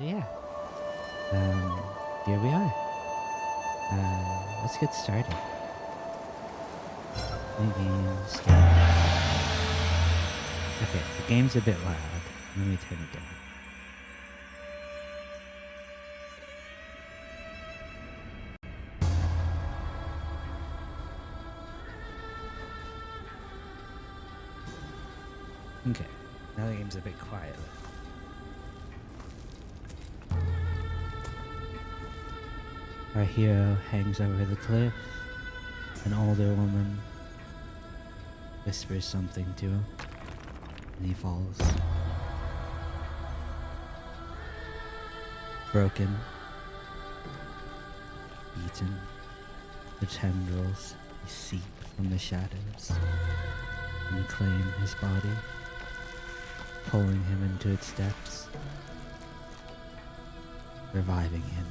yeah. Here we are. Let's get started. New games. Okay, the game's a bit loud. Let me turn it down. Okay, now the game's a bit quiet. Our hero hangs over the cliff. An older woman whispers something to him, and he falls. Broken, beaten, the tendrils seep from the shadows and claim his body, pulling him into its depths, reviving him.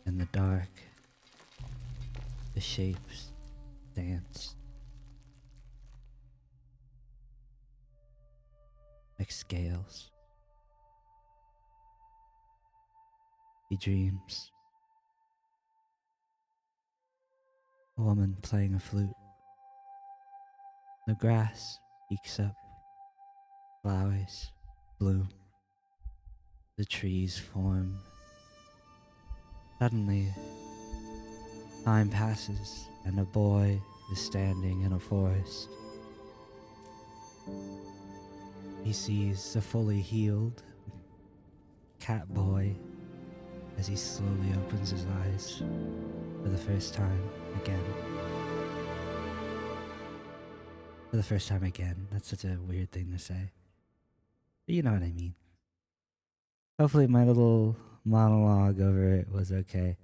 In the dark, the shapes dance like scales. He dreams. A woman playing a flute. The grass peeks up. Flowers bloom. The trees form. Suddenly, time passes and a boy is standing in a forest. He sees a fully healed cat boy as he slowly opens his eyes for the first time again. For the first time again. That's such a weird thing to say. But you know what I mean. Hopefully my little monologue over it was okay.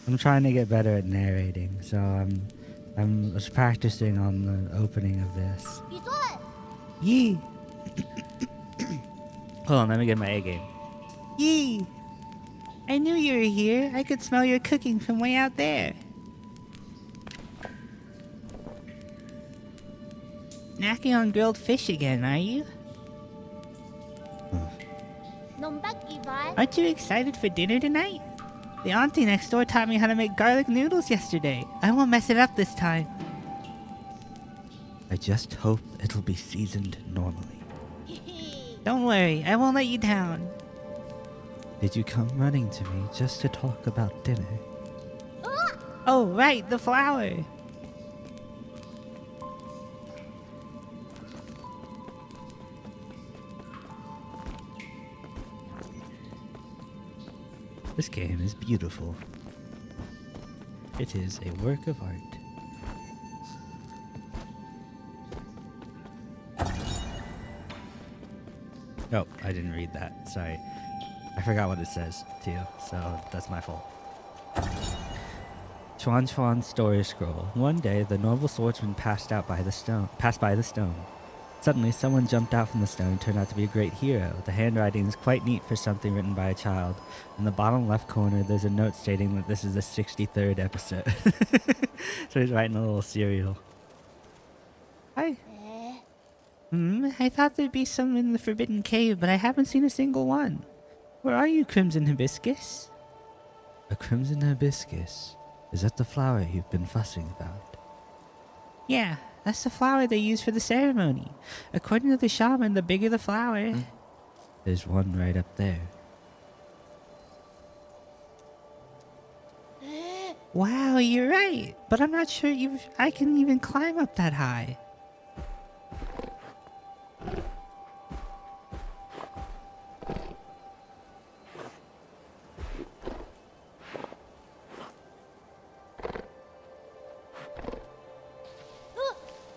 I'm trying to get better at narrating, so I was practicing on the opening of this. Yee! Hold on, let me get my A game. Yee! I knew you were here. I could smell your cooking from way out there. Snacking on grilled fish again, are you? Aren't you excited for dinner tonight? The auntie next door taught me how to make garlic noodles yesterday. I won't mess it up this time. I just hope it'll be seasoned normally. Don't worry, I won't let you down. Did you come running to me just to talk about dinner? Oh, right, the flower. This game is beautiful. It is a work of art. Oh, I didn't read that. Sorry. I forgot what it says, too, so that's my fault. Chuan Chuan's story scroll. One day, the noble swordsman passed by the stone. Suddenly, someone jumped out from the stone and turned out to be a great hero. The handwriting is quite neat for something written by a child. In the bottom left corner, there's a note stating that this is the 63rd episode. So he's writing a little serial. Hi. I thought there'd be some in the Forbidden Cave, but I haven't seen a single one. Where are you, Crimson Hibiscus? A Crimson Hibiscus? Is that the flower you've been fussing about? Yeah, that's the flower they use for the ceremony. According to the shaman, the bigger the flower... There's one right up there. Wow, you're right. But I'm not sure I can even climb up that high.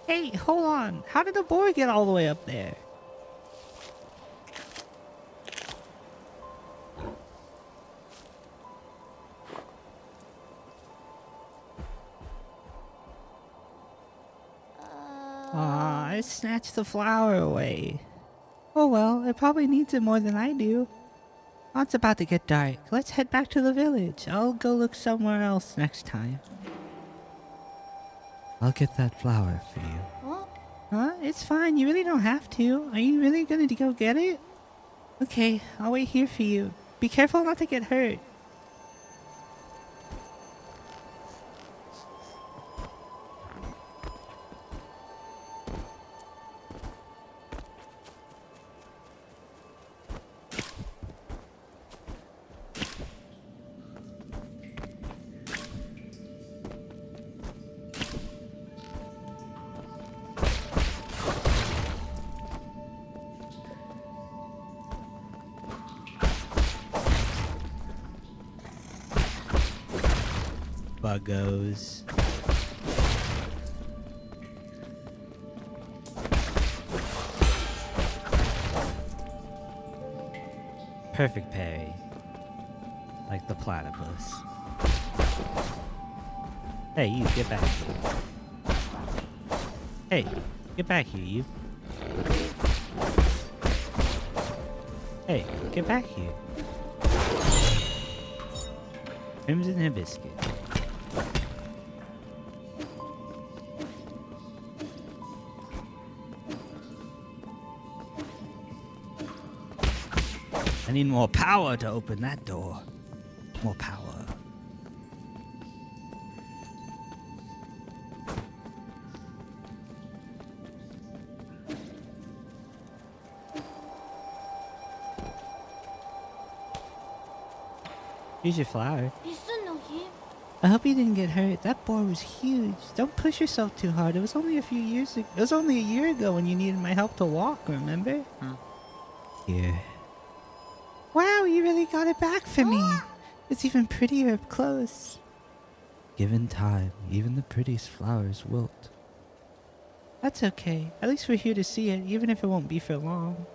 Hey, hold on. How did the boar get all the way up there? Aw, I snatched the flower away. Oh well, it probably needs it more than I do. Oh, it's about to get dark. Let's head back to the village. I'll go look somewhere else next time. I'll get that flower for you. Huh? Huh? It's fine. You really don't have to. Are you really going to go get it? Okay, I'll wait here for you. Be careful not to get hurt. Buggos. Perfect parry. Like the platypus. Hey, you, get back here. Hey, get back here, you. Hey, get back here. Crimson Hibiscus. I need more power to open that door. More power. Here's your flower. I hope you didn't get hurt. That boar was huge. Don't push yourself too hard. It was only a few years ago. It was only a year ago when you needed my help to walk, remember? Here. Wow, you really got it back for me. It's even prettier up close. Given time, even the prettiest flowers wilt. That's okay. At least we're here to see it, even if it won't be for long.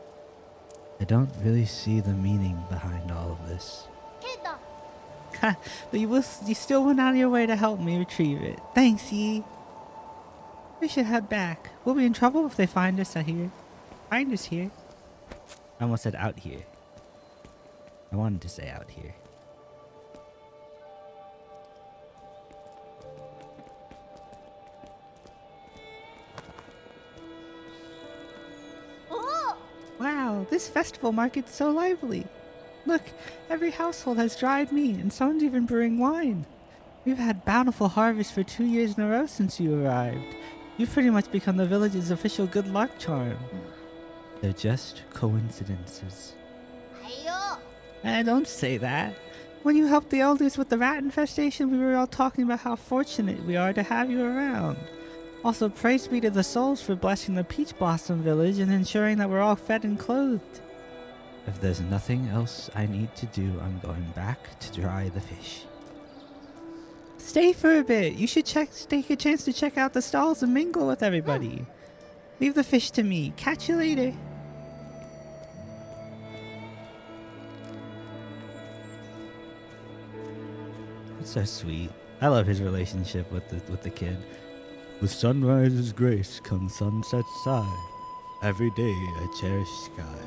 I don't really see the meaning behind all of this. But you still went out of your way to help me retrieve it. Thanks, Yi. We should head back. We'll be in trouble if they find us here. Find us here. I almost said out here. I wanted to say out here. Wow, this festival market's so lively. Look, every household has dried meat, and someone's even brewing wine. We've had bountiful harvests for 2 years in a row since you arrived. You've pretty much become the village's official good luck charm. They're just coincidences. Don't say that. When you helped the elders with the rat infestation, we were all talking about how fortunate we are to have you around. Also, praise be to the souls for blessing the Peach Blossom Village and ensuring that we're all fed and clothed. If there's nothing else I need to do, I'm going back to dry the fish. Stay for a bit. You should take a chance to check out the stalls and mingle with everybody. Leave the fish to me. Catch you later. It's so sweet. I love his relationship with the kid. With sunrise's grace comes sunset's sigh. Every day I cherish sky.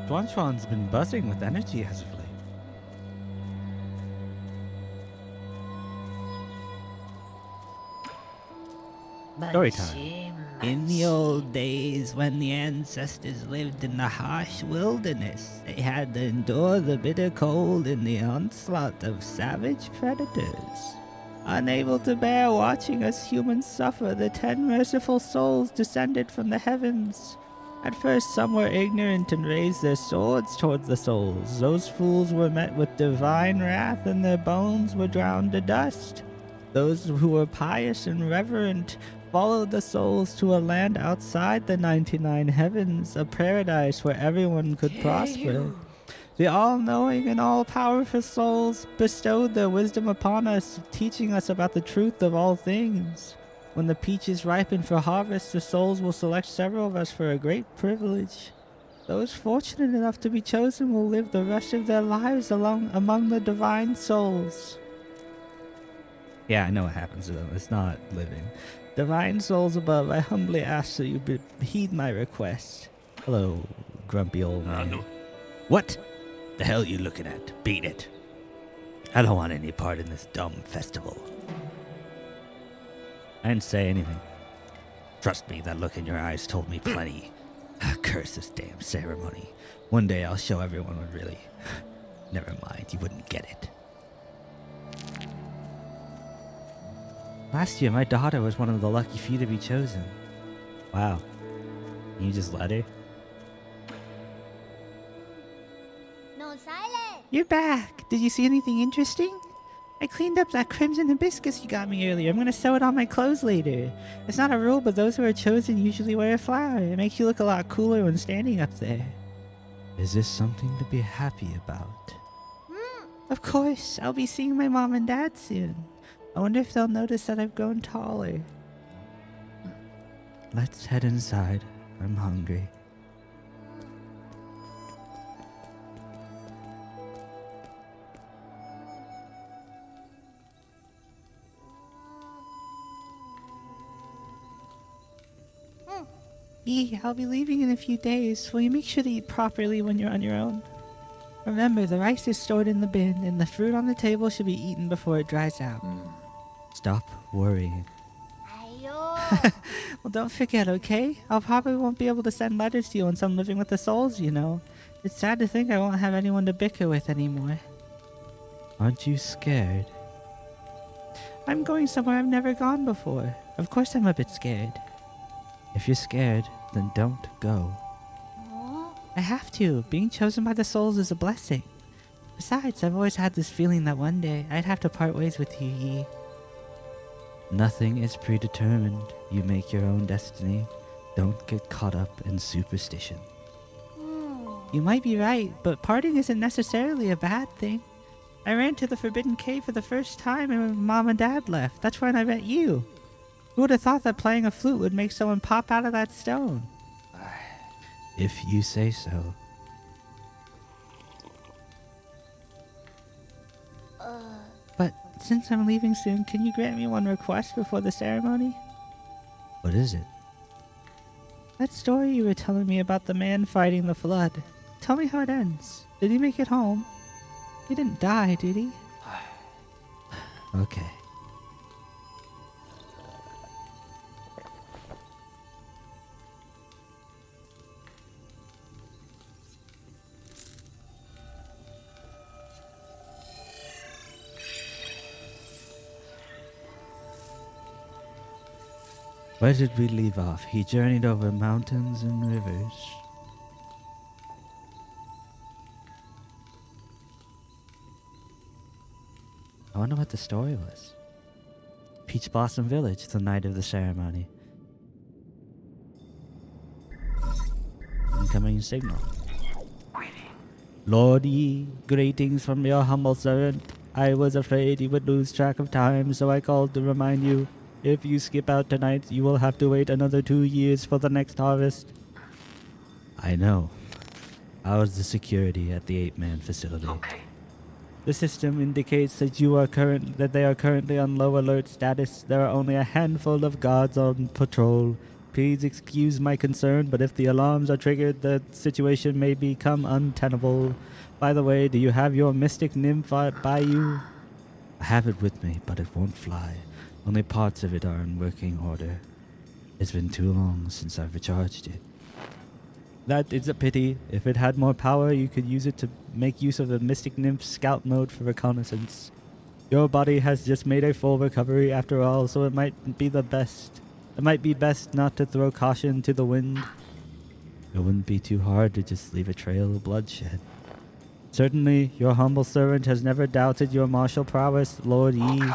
Chuan's been buzzing with energy as of late. Story time. In the old days, when the ancestors lived in the harsh wilderness, they had to endure the bitter cold and the onslaught of savage predators. Unable to bear watching us humans suffer, the 10 merciful souls descended from the heavens. At first, some were ignorant and raised their swords towards the souls. Those fools were met with divine wrath, and their bones were ground to dust. Those who were pious and reverent followed the souls to a land outside the 99 heavens, a paradise where everyone could prosper. The all-knowing and all-powerful souls bestowed their wisdom upon us, teaching us about the truth of all things. When the peaches ripen for harvest, the souls will select several of us for a great privilege. Those fortunate enough to be chosen will live the rest of their lives among the divine souls. Yeah, I know what happens to them. It's not living. Divine souls above, I humbly ask that you heed my request. Hello, grumpy old man. What the hell are you looking at? Beat it. I don't want any part in this dumb festival. I didn't say anything. Trust me, that look in your eyes told me plenty. Curse this damn ceremony. One day I'll show everyone what really... Never mind, you wouldn't get it. Last year, my daughter was one of the lucky few to be chosen. Wow. You just let her? No silence. You're back. Did you see anything interesting? I cleaned up that crimson hibiscus you got me earlier. I'm gonna sew it on my clothes later. It's not a rule, but those who are chosen usually wear a flower. It makes you look a lot cooler when standing up there. Is this something to be happy about? Of course, I'll be seeing my mom and dad soon. I wonder if they'll notice that I've grown taller. Let's head inside. I'm hungry. I'll be leaving in a few days. Will you make sure to eat properly when you're on your own? Remember, the rice is stored in the bin, and the fruit on the table should be eaten before it dries out. Stop worrying. Ayo. Well, don't forget, okay? I'll probably won't be able to send letters to you once I'm living with the souls, you know. It's sad to think I won't have anyone to bicker with anymore. Aren't you scared? I'm going somewhere I've never gone before. Of course I'm a bit scared. If you're scared, then don't go. I have to. Being chosen by the souls is a blessing. Besides, I've always had this feeling that one day I'd have to part ways with you, Yi. Nothing is predetermined. You make your own destiny. Don't get caught up in superstition. You might be right, but parting isn't necessarily a bad thing. I ran to the Forbidden Cave for the first time and when Mom and Dad left. That's when I met you. Who would have thought that playing a flute would make someone pop out of that stone? If you say so. But since I'm leaving soon, can you grant me one request before the ceremony? What is it? That story you were telling me about the man fighting the flood. Tell me how it ends. Did he make it home? He didn't die, did he? Okay. Where did we leave off? He journeyed over mountains and rivers. I wonder what the story was. Peach Blossom Village, the night of the ceremony. Incoming signal. Lord Yi, greetings from your humble servant. I was afraid you would lose track of time, so I called to remind you. If you skip out tonight, you will have to wait another 2 years for the next harvest. I know. How's the security at the 8-man facility? Okay. The system indicates that they are currently on low alert status. There are only a handful of guards on patrol. Please excuse my concern, but if the alarms are triggered, the situation may become untenable. By the way, do you have your mystic nymph by you? I have it with me, but it won't fly. Only parts of it are in working order. It's been too long since I've recharged it. That is a pity. If it had more power, you could use it to make use of the Mystic Nymph scout mode for reconnaissance. Your body has just made a full recovery after all, so it might be best not to throw caution to the wind. It wouldn't be too hard to just leave a trail of bloodshed. Certainly, your humble servant has never doubted your martial prowess, Lord Yi.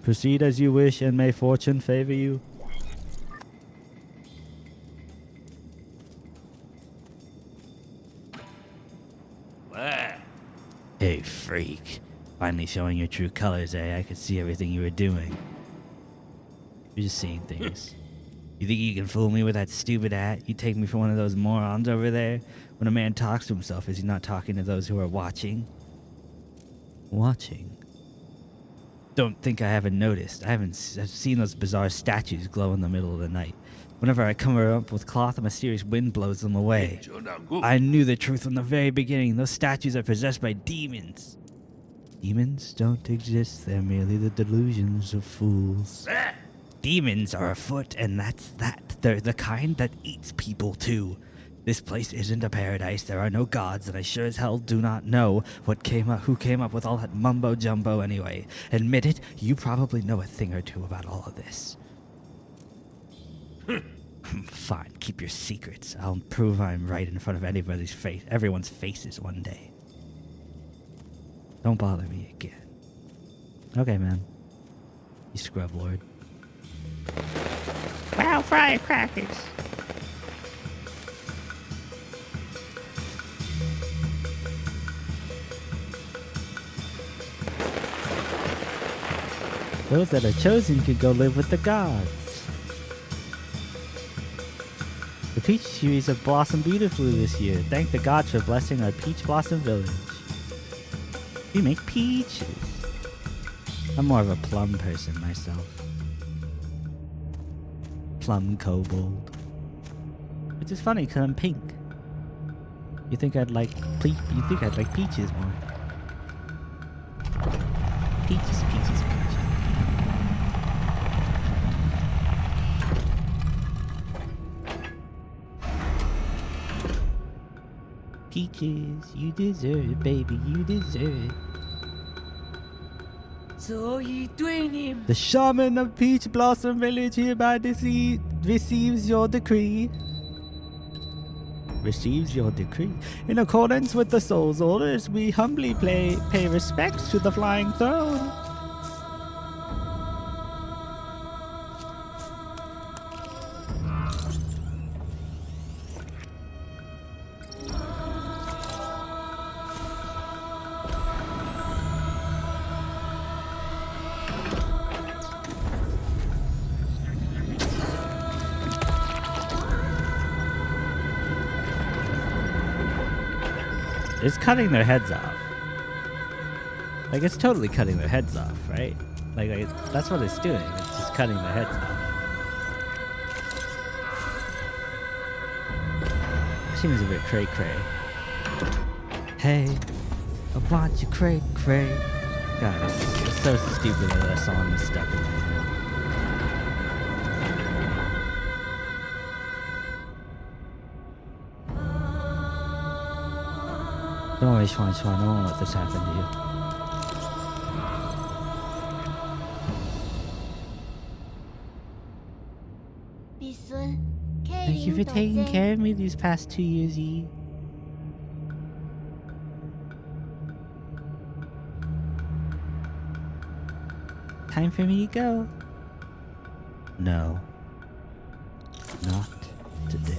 Proceed as you wish, and may fortune favor you. Hey, freak. Finally showing your true colors, eh? I could see everything you were doing. You're just seeing things. You think you can fool me with that stupid hat? You take me for one of those morons over there? When a man talks to himself, is he not talking to those who are watching? Watching? Don't think I haven't noticed. I've seen those bizarre statues glow in the middle of the night. Whenever I cover up with cloth, a mysterious wind blows them away. I knew the truth from the very beginning. Those statues are possessed by demons. Demons don't exist. They're merely the delusions of fools. Demons are afoot, and that's that. They're the kind that eats people, too. This place isn't a paradise. There are no gods, and I sure as hell do not know who came up with all that mumbo-jumbo anyway. Admit it, you probably know a thing or two about all of this. Fine, keep your secrets. I'll prove I'm right in front of everyone's faces one day. Don't bother me again. Okay, man. You scrub lord. Wow, firecrackers. Those that are chosen can go live with the gods. The peach trees have blossomed beautifully this year. Thank the gods for blessing our peach blossom village. We make peaches. I'm more of a plum person myself. Plum kobold. Which is funny because I'm pink. You think I'd like peaches more. Peaches, peaches, peaches. Peaches, you deserve it, baby, you deserve it. So you doing him? The shaman of Peach Blossom Village hereby receives your decree. Receives your decree. In accordance with the soul's orders, we humbly pay respects to the flying throne. It's cutting their heads off. Like, it's totally cutting their heads off, right? Like that's what it's doing. It's just cutting their heads off. Seems a bit cray-cray. Hey, I want you cray-cray. God, it's so stupid that that song is stuck in my head. Don't worry, Schwan. I won't let this happen to you. Thank you for taking care of me these past 2 years, Yi. Time for me to go. No. Not today.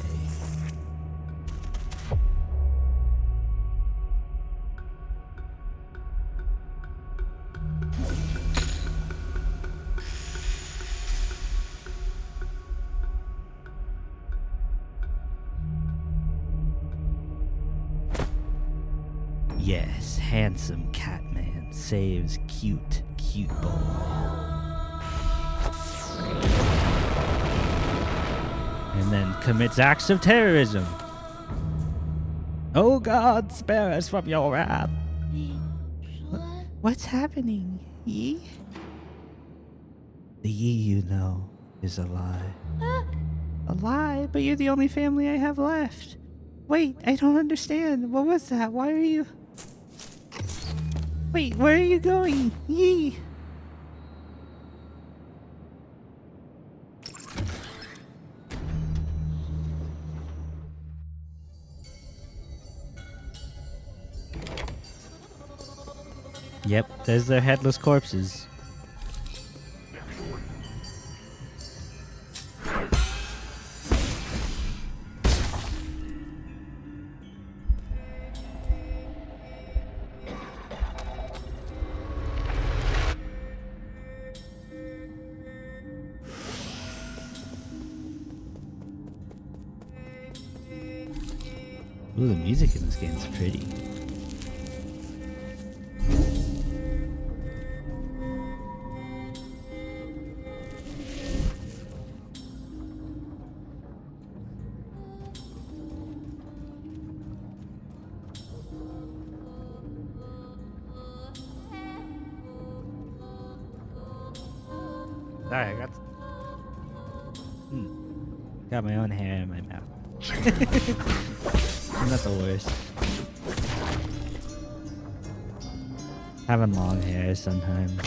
Yes, handsome Catman saves cute boy. And then commits acts of terrorism. Oh God, spare us from your wrath. What's happening, Yi? The Yi you know is a lie. A lie? But you're the only family I have left. Wait, I don't understand. What was that? Why are you... Wait, where are you going? Yi! Yep, there's their headless corpses. Ooh, the music in this game is pretty. Sorry, I got. Got my own hair in my mouth. I'm not the worst. Having long hair sometimes.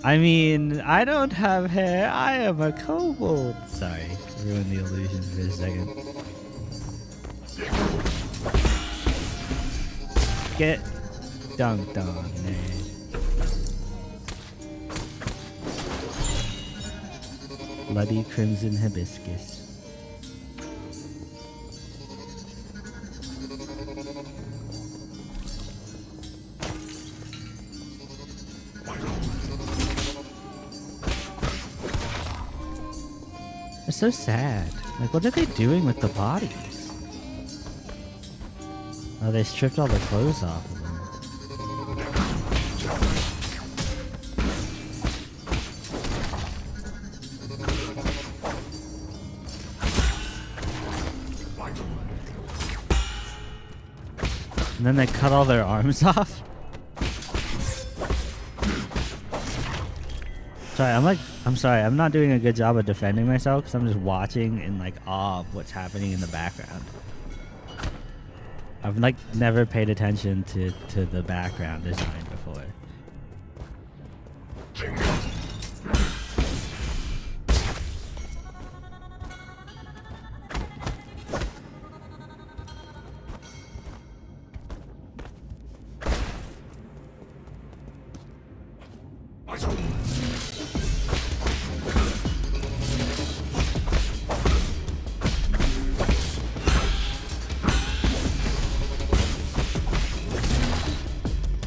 I mean, I don't have hair. I am a kobold. Sorry, ruined the illusion for a second. Get dunked on, man. Bloody crimson hibiscus. They're so sad. Like, what are they doing with the bodies? Oh, they stripped all the clothes off of them. And then they cut all their arms off? Sorry, I'm sorry, I'm not doing a good job of defending myself because I'm just watching in like awe of what's happening in the background. I've like never paid attention to the background design before.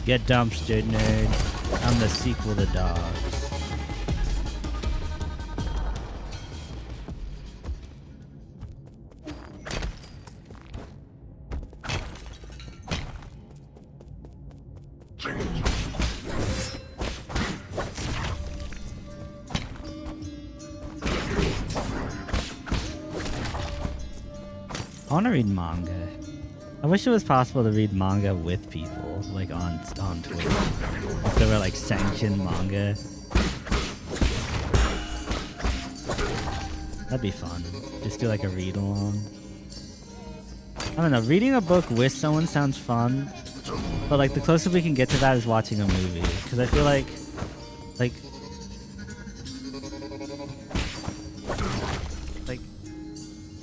Get dumpstered, nerd. I'm the sequel to Dogs. I want to read manga. I wish it was possible to read manga with people, like on Twitch. If there were like sanctioned manga. That'd be fun. Just do like a read along. I don't know, reading a book with someone sounds fun. But like the closest we can get to that is watching a movie. Because I feel like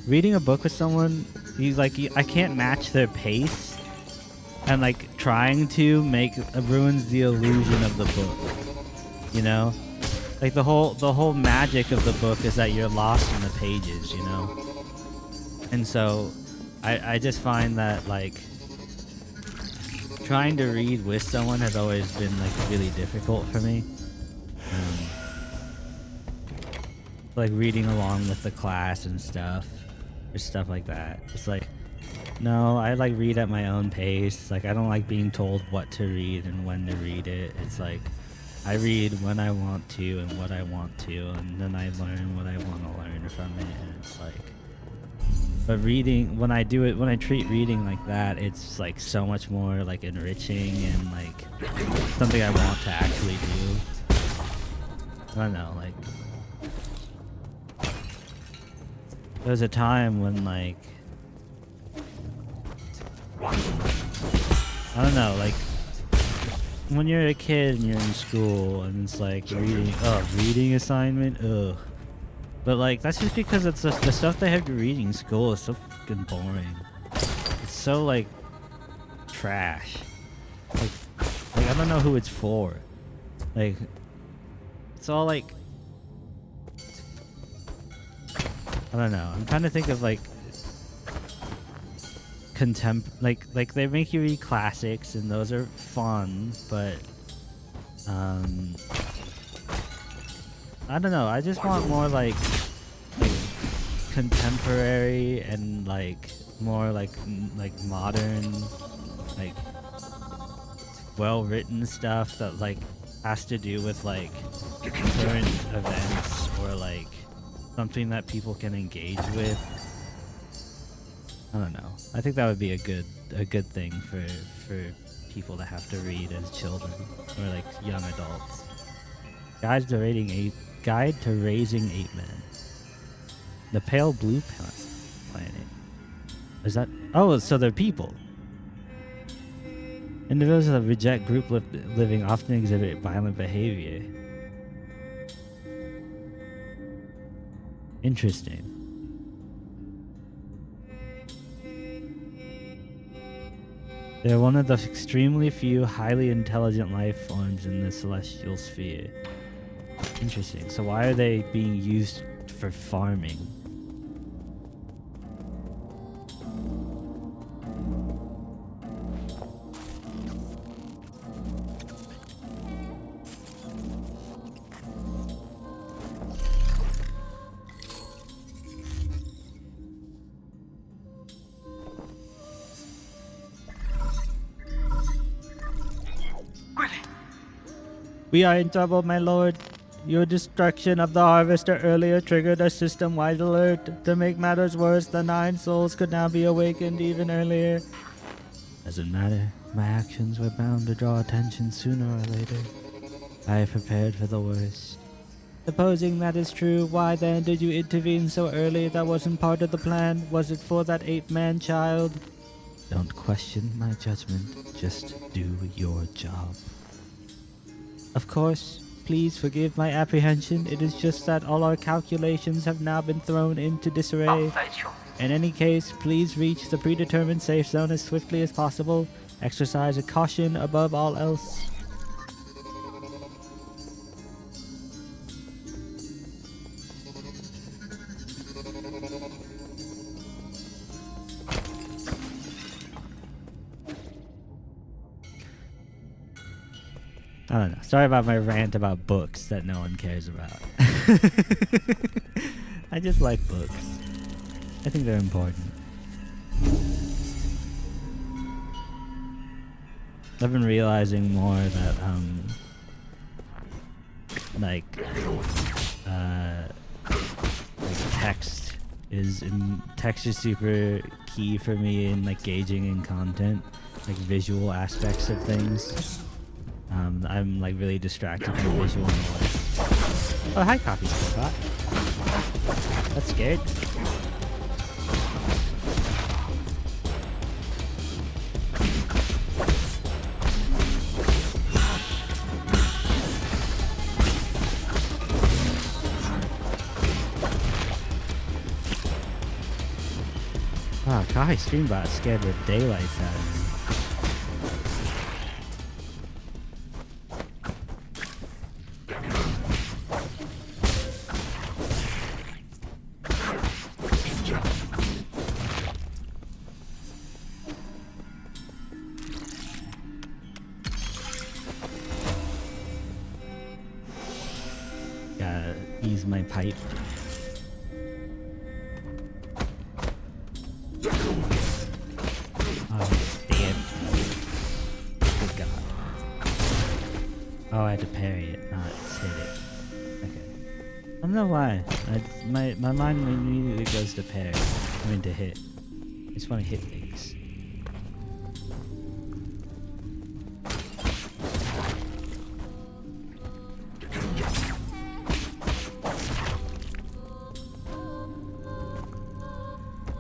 reading a book with someone, I can't match their pace, and like trying to ruins the illusion of the book. You know, like the whole magic of the book is that you're lost in the pages. You know, and so I just find that like trying to read with someone has always been like really difficult for me. Like reading along with the class and stuff. Stuff like that. It's like, no, I like read at my own pace. Like I don't like being told what to read and when to read it. It's like I read when I want to and what I want to, and then I learn what I want to learn from it. And it's like, but reading, when I treat reading like that, it's like so much more like enriching and like something I want to actually do. I don't know, like there was a time when like I don't know, like when you're a kid and you're in school and it's like reading assignment, ugh. But like that's just because it's the stuff they have to read in school is so fucking boring. It's so like trash. Like I don't know who it's for. Like it's all like I don't know. I'm trying to think of like like they make you read classics and those are fun, but I don't know. I just want more like contemporary and like more like modern, like well-written stuff that like has to do with like current events or like something that people can engage with. I don't know. I think that would be a good thing for people to have to read as children or like young adults. Guide to raising 8 men. The pale blue planet. Is that? Oh, so they're people. Individuals that reject group living often exhibit violent behavior. Interesting. They're one of the extremely few highly intelligent life forms in the celestial sphere. Interesting. So why are they being used for farming? We are in trouble, my lord. Your destruction of the harvester earlier triggered a system-wide alert. To make matters worse, the 9 souls could now be awakened even earlier. Doesn't matter. My actions were bound to draw attention sooner or later. I have prepared for the worst. Supposing that is true, why then did you intervene so early? That wasn't part of the plan. Was it for that 8-man child? Don't question my judgment. Just do your job. Of course, please forgive my apprehension. It is just that all our calculations have now been thrown into disarray. In any case, please reach the predetermined safe zone as swiftly as possible. Exercise a caution above all else. I don't know. Sorry about my rant about books that no one cares about. I just like books. I think they're important. I've been realizing more that like text is super key for me in like gauging in content, like visual aspects of things. I'm like really distracted by visual noise. Oh, hi, coffee spot. That's scared. Wow, coffee streambot scared the daylights out of me. My pipe. Oh, damn. Good God. Oh, I had to parry it, not hit it. Okay. I don't know why. My mind immediately goes to parry. I mean to hit. I just want to hit things.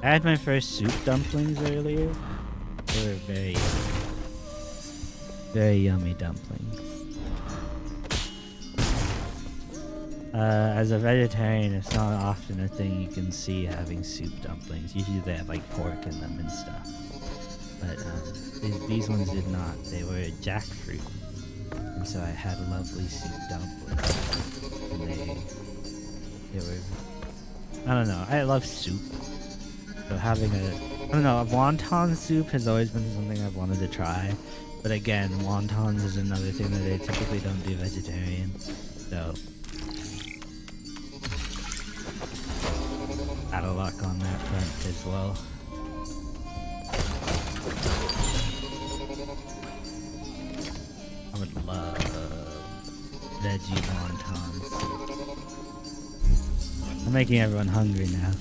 I had my first soup dumplings earlier. They were very yummy dumplings. As a vegetarian, it's not often a thing you can see having soup dumplings. Usually they have like pork in them and stuff. But these ones did not. They were jackfruit. And so I had lovely soup dumplings. And they were... I don't know. I love soup. So having I don't know, a wonton soup has always been something I've wanted to try. But again, wontons is another thing that they typically don't do vegetarian. So, out of luck on that front as well. I would love veggie wontons. I'm making everyone hungry now.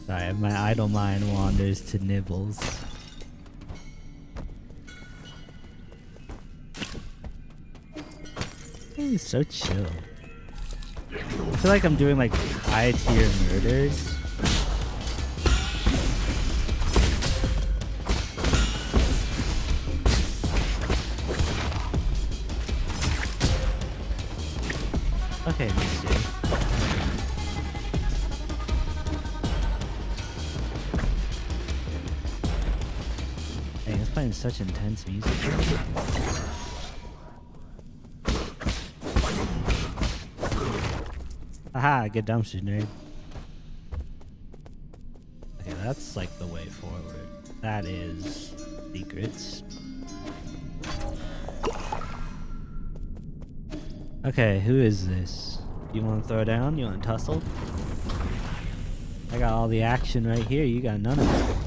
Sorry, my idle mind wanders to nibbles. is so chill. I feel like I'm doing like high tier murders. Okay, let's see. Dang, it's playing such intense music. Aha, good dumpster nerd. Okay, that's like the way forward. That is secrets. Okay, who is this? You want to throw down? You want to tussle? I got all the action right here. You got none of it.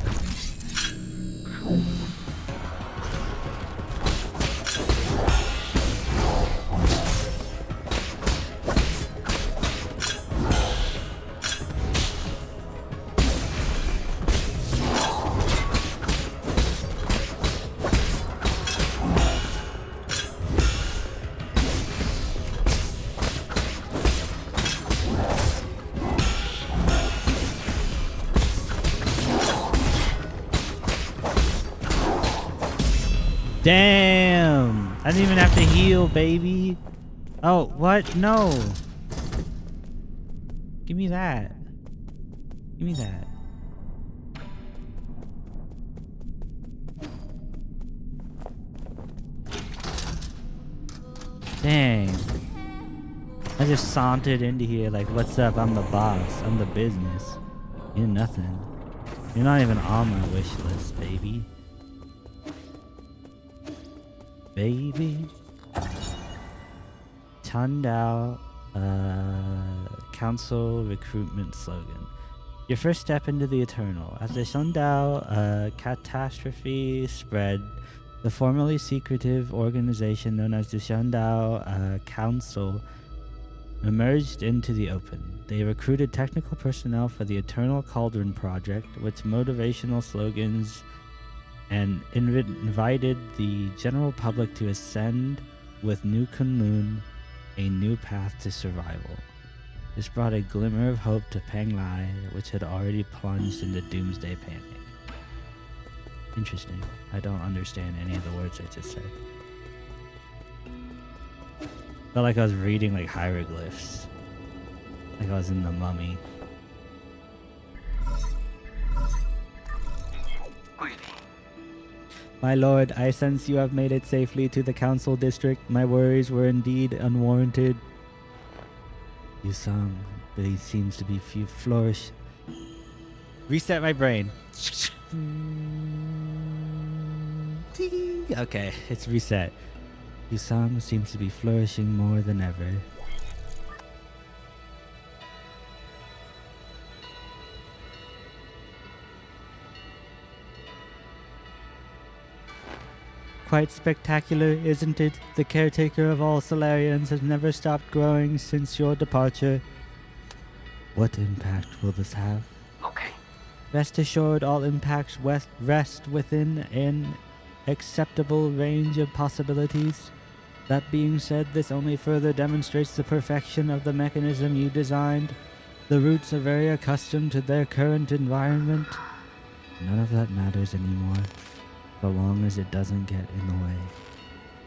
Damn! I didn't even have to heal, baby. Oh, what? No. Give me that. Give me that. Dang. I just sauntered into here like, what's up? I'm the boss. I'm the business. You're nothing. You're not even on my wish list, baby. Baby. Tandao Council Recruitment Slogan. Your first step into the Eternal. As the Sundao catastrophe spread, the formerly secretive organization known as the Sundao Council emerged into the open. They recruited technical personnel for the Eternal Cauldron Project, with motivational slogans, and invited the general public to ascend with New Kunlun a new path to survival. This brought a glimmer of hope to Penglai, which had already plunged into doomsday panic. Interesting. I don't understand any of the words I just said. Felt like I was reading like hieroglyphs. Like I was in The Mummy. My lord, I sense you have made it safely to the council district. My worries were indeed unwarranted. You sung, but he seems to be flourish. Reset my brain. Okay, it's reset. Yusang seems to be flourishing more than ever. Quite spectacular, isn't it? The caretaker of all Solarians has never stopped growing since your departure. What impact will this have? Okay. Rest assured, all impacts rest within an acceptable range of possibilities. That being said, this only further demonstrates the perfection of the mechanism you designed. The roots are very accustomed to their current environment. None of that matters anymore, so long as it doesn't get in the way.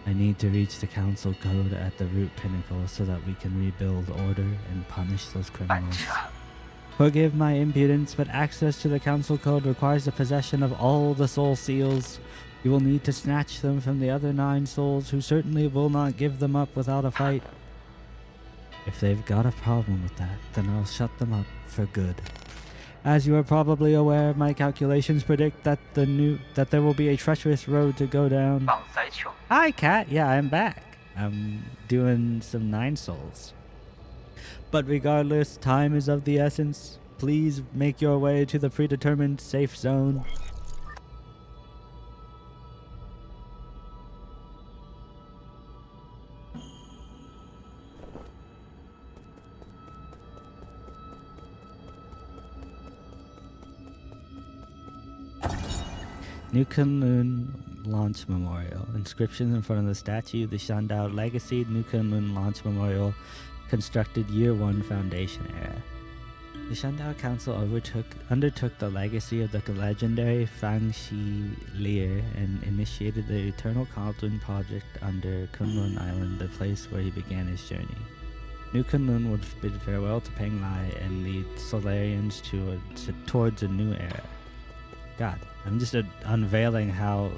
I need to reach the council code at the root pinnacle so that we can rebuild order and punish those criminals. Forgive my impudence, but access to the council code requires the possession of all the soul seals. You will need to snatch them from the other 9 souls, who certainly will not give them up without a fight. If they've got a problem with that, then I'll shut them up for good. As you are probably aware, my calculations predict that there will be a treacherous road to go down. Hi, Cat. Yeah, I'm back. I'm doing some 9 souls. But regardless, time is of the essence. Please make your way to the predetermined safe zone. New Kunlun Launch Memorial. Inscriptions in front of the statue, the Shandao Legacy New Kunlun Launch Memorial, constructed Year 1 Foundation era. The Shandao Council undertook the legacy of the legendary Fang Shi Leer and initiated the Eternal Cauldron project under Kunlun Island, the place where he began his journey. New Kunlun would bid farewell to Peng Lai and lead Solarians towards a new era. God, I'm just unveiling how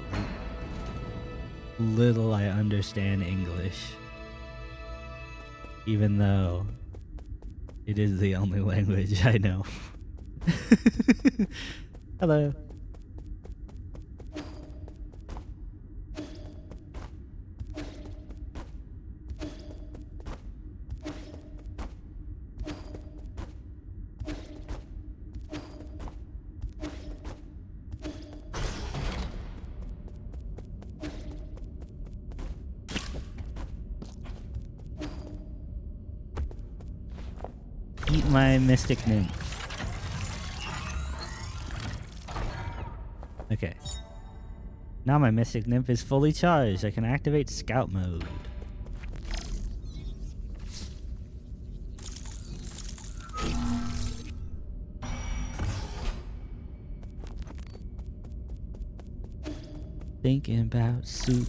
little I understand English. Even though it is the only language I know. Hello. Eat my mystic nymph. Okay. Now my mystic nymph is fully charged. I can activate scout mode. Thinking about soup.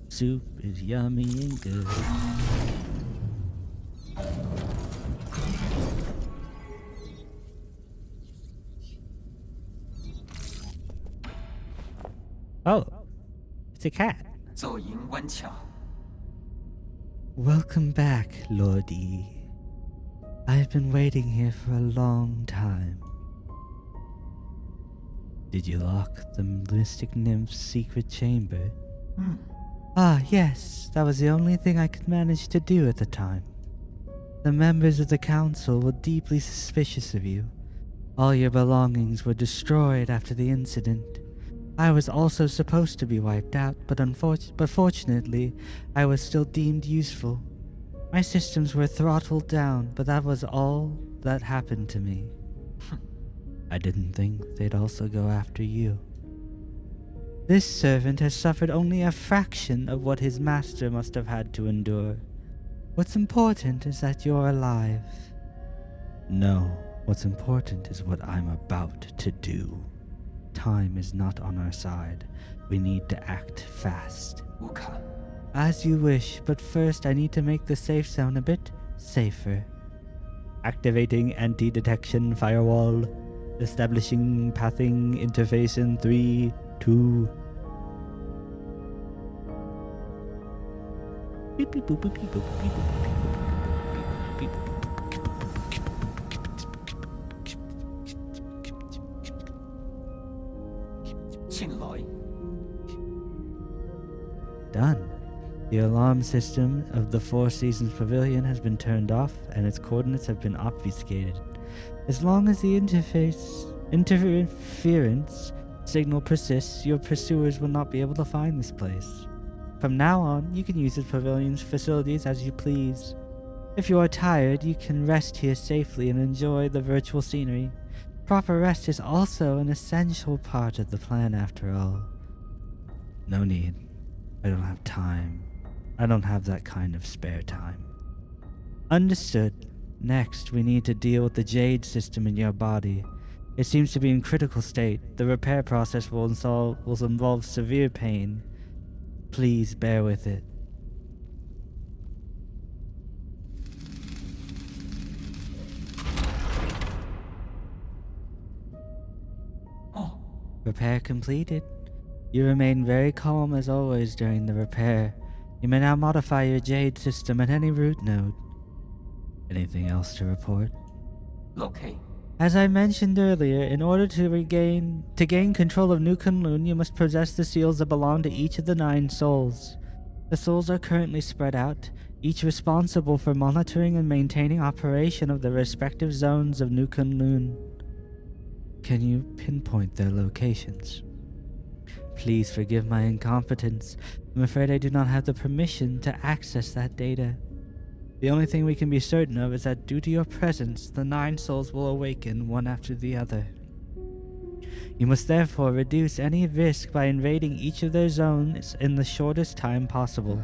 Soup is yummy and good. Oh, it's a cat. 奏营关卡， Welcome back, Lordy. I've been waiting here for a long time. Did you lock the Mystic Nymph's secret chamber? Ah, yes, that was the only thing I could manage to do at the time. The members of the council were deeply suspicious of you. All your belongings were destroyed after the incident. I was also supposed to be wiped out, but fortunately, I was still deemed useful. My systems were throttled down, but that was all that happened to me. I didn't think they'd also go after you. This servant has suffered only a fraction of what his master must have had to endure. What's important is that you're alive. No, what's important is what I'm about to do. Time is not on our side. We need to act fast. 乌卡， As you wish, but first I need to make the safe zone a bit safer. Activating anti-detection firewall. Establishing pathing interface in 3, 2. Beep, beep, boop, boop, beep, boop, beep, boop, beep, boop, beep, boop. 前來， Done. The alarm system of the Four Seasons Pavilion has been turned off and its coordinates have been obfuscated. As long as the interference signal persists, your pursuers will not be able to find this place. From now on, you can use the pavilion's facilities as you please. If you are tired, you can rest here safely and enjoy the virtual scenery. Proper rest is also an essential part of the plan after all. No need. I don't have time. I don't have that kind of spare time. Understood. Next, we need to deal with the jade system in your body. It seems to be in critical state. The repair process will involve severe pain. Please bear with it. Repair completed. You remain very calm as always during the repair. You may now modify your jade system at any root node. Anything else to report? 落 K， As I mentioned earlier, in order to gain control of New Kunlun, you must possess the seals that belong to each of the 9 souls. The souls are currently spread out, each responsible for monitoring and maintaining operation of the respective zones of New Kunlun. Can you pinpoint their locations? Please forgive my incompetence. I'm afraid I do not have the permission to access that data. The only thing we can be certain of is that due to your presence, the 9 souls will awaken one after the other. You must therefore reduce any risk by invading each of their zones in the shortest time possible.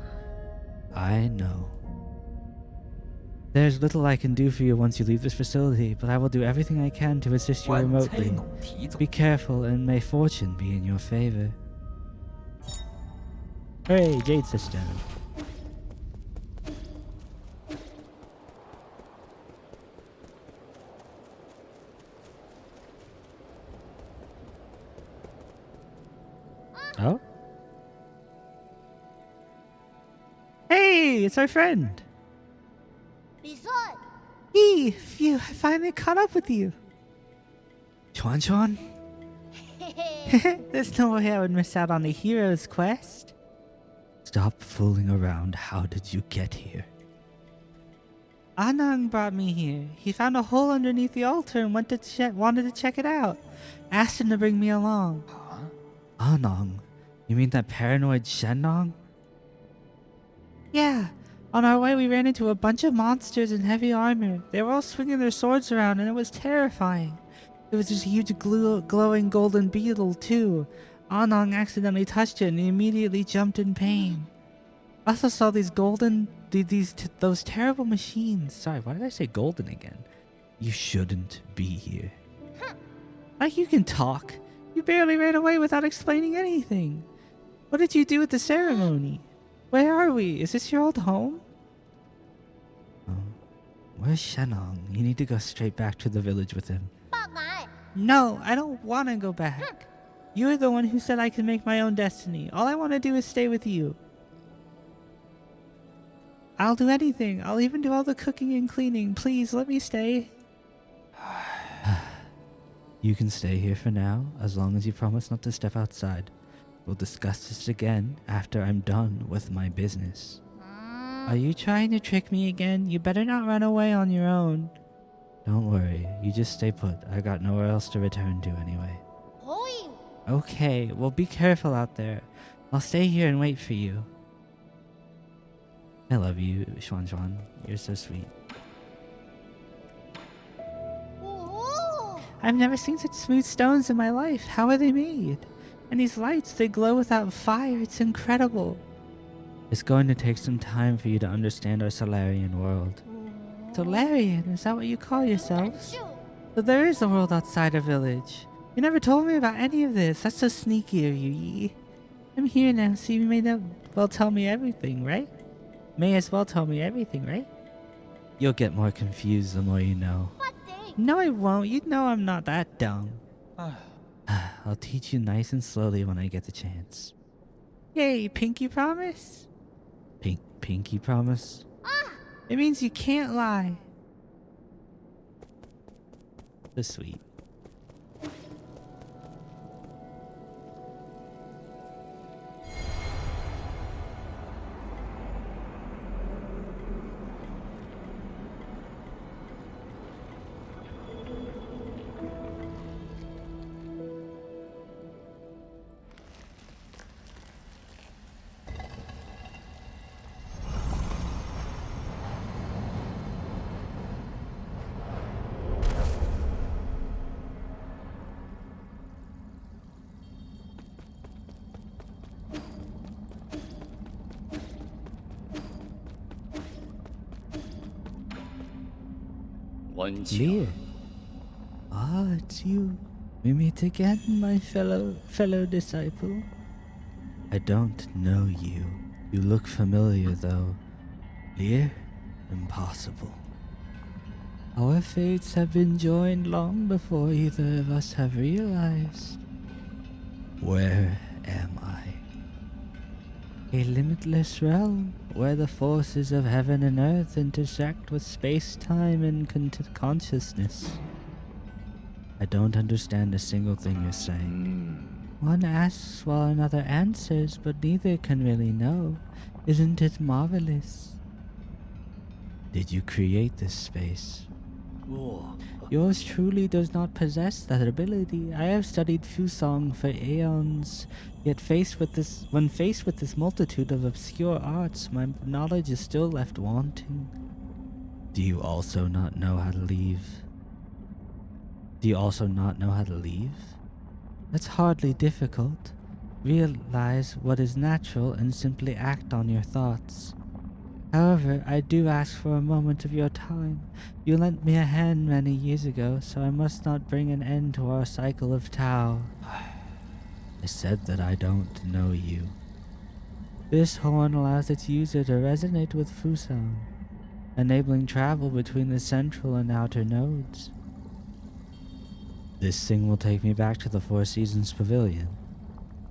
I know. There's little I can do for you once you leave this facility, but I will do everything I can to assist you 官差 remotely. 弄提走 Be careful, and may fortune be in your favor. Hooray, Jade System. Oh? Hey, it's our friend. 比赛， Phew, I finally caught up with you. Chuan Chuan? 嘿嘿， There's no way I would miss out on a hero's quest. Stop fooling around. How did you get here? Anang brought me here. He found a hole underneath the altar and wanted to check it out. Asked him to bring me along. 啊？ Anong? You mean that paranoid Shenong? Yeah. On our way, we ran into a bunch of monsters in heavy armor. They were all swinging their swords around, and it was terrifying. There was this huge glowing golden beetle, too. Anong accidentally touched it, and he immediately jumped in pain. I also saw those terrible machines. Sorry, why did I say golden again? You shouldn't be here. Like you can talk. You barely ran away without explaining anything. What did you do at the ceremony? Where are we? Is this your old home? Where's Shenong? You need to go straight back to the village with him. 爆奶， No, I don't want to go back. You're the one who said I can make my own destiny. All I want to do is stay with you. I'll do anything. I'll even do all the cooking and cleaning. Please, let me stay. You can stay here for now, as long as you promise not to step outside. We'll discuss this again after I'm done with my business. Are you trying to trick me again? You better not run away on your own. Don't worry, you just stay put. I got nowhere else to return to anyway. 火影， Okay, well, be careful out there. I'll stay here and wait for you. I love you, Xuan Xuan. You're so sweet. 哦， I've never seen such smooth stones in my life. How are they made? And these lights, they glow without fire. It's incredible. It's going to take some time for you to understand our Solarian world. Solarian, is that what you call yourselves? 咻， So there is a world outside our village. You never told me about any of this. That's so sneaky of you, Yi. I'm here now, so you may well tell me everything, right? May as well tell me everything, right? You'll get more confused the more you know. 待って， No, I won't. You know I'm not that dumb. 唉， I'll teach you nice and slowly when I get the chance. Yay, pinky promise? Pinky promise? It means you can't lie. So sweet. Lear. Ah, it's you. We meet again, my fellow disciple. I don't know you. You look familiar, though. Lear? Impossible. Our fates have been joined long before either of us have realized. Where am I? A limitless realm where the forces of heaven and earth intersect with space-time and consciousness. I don't understand a single thing you're saying. One asks while another answers, but neither can really know. Isn't it marvelous? Did you create this space? 我 Yours truly does not possess that ability. I have studied Fusong for aeons, yet when faced with this multitude of obscure arts, my knowledge is still left wanting. Do you also not know how to leave? Do you also not know how to leave? It's hardly difficult. Realize what is natural and simply act on your thoughts. However, I do ask for a moment of your time. You lent me a hand many years ago, so I must not bring an end to our cycle of Tao. I said that I don't know you. This horn allows its user to resonate with Fusang, enabling travel between the central and outer nodes. This thing will take me back to the Four Seasons Pavilion.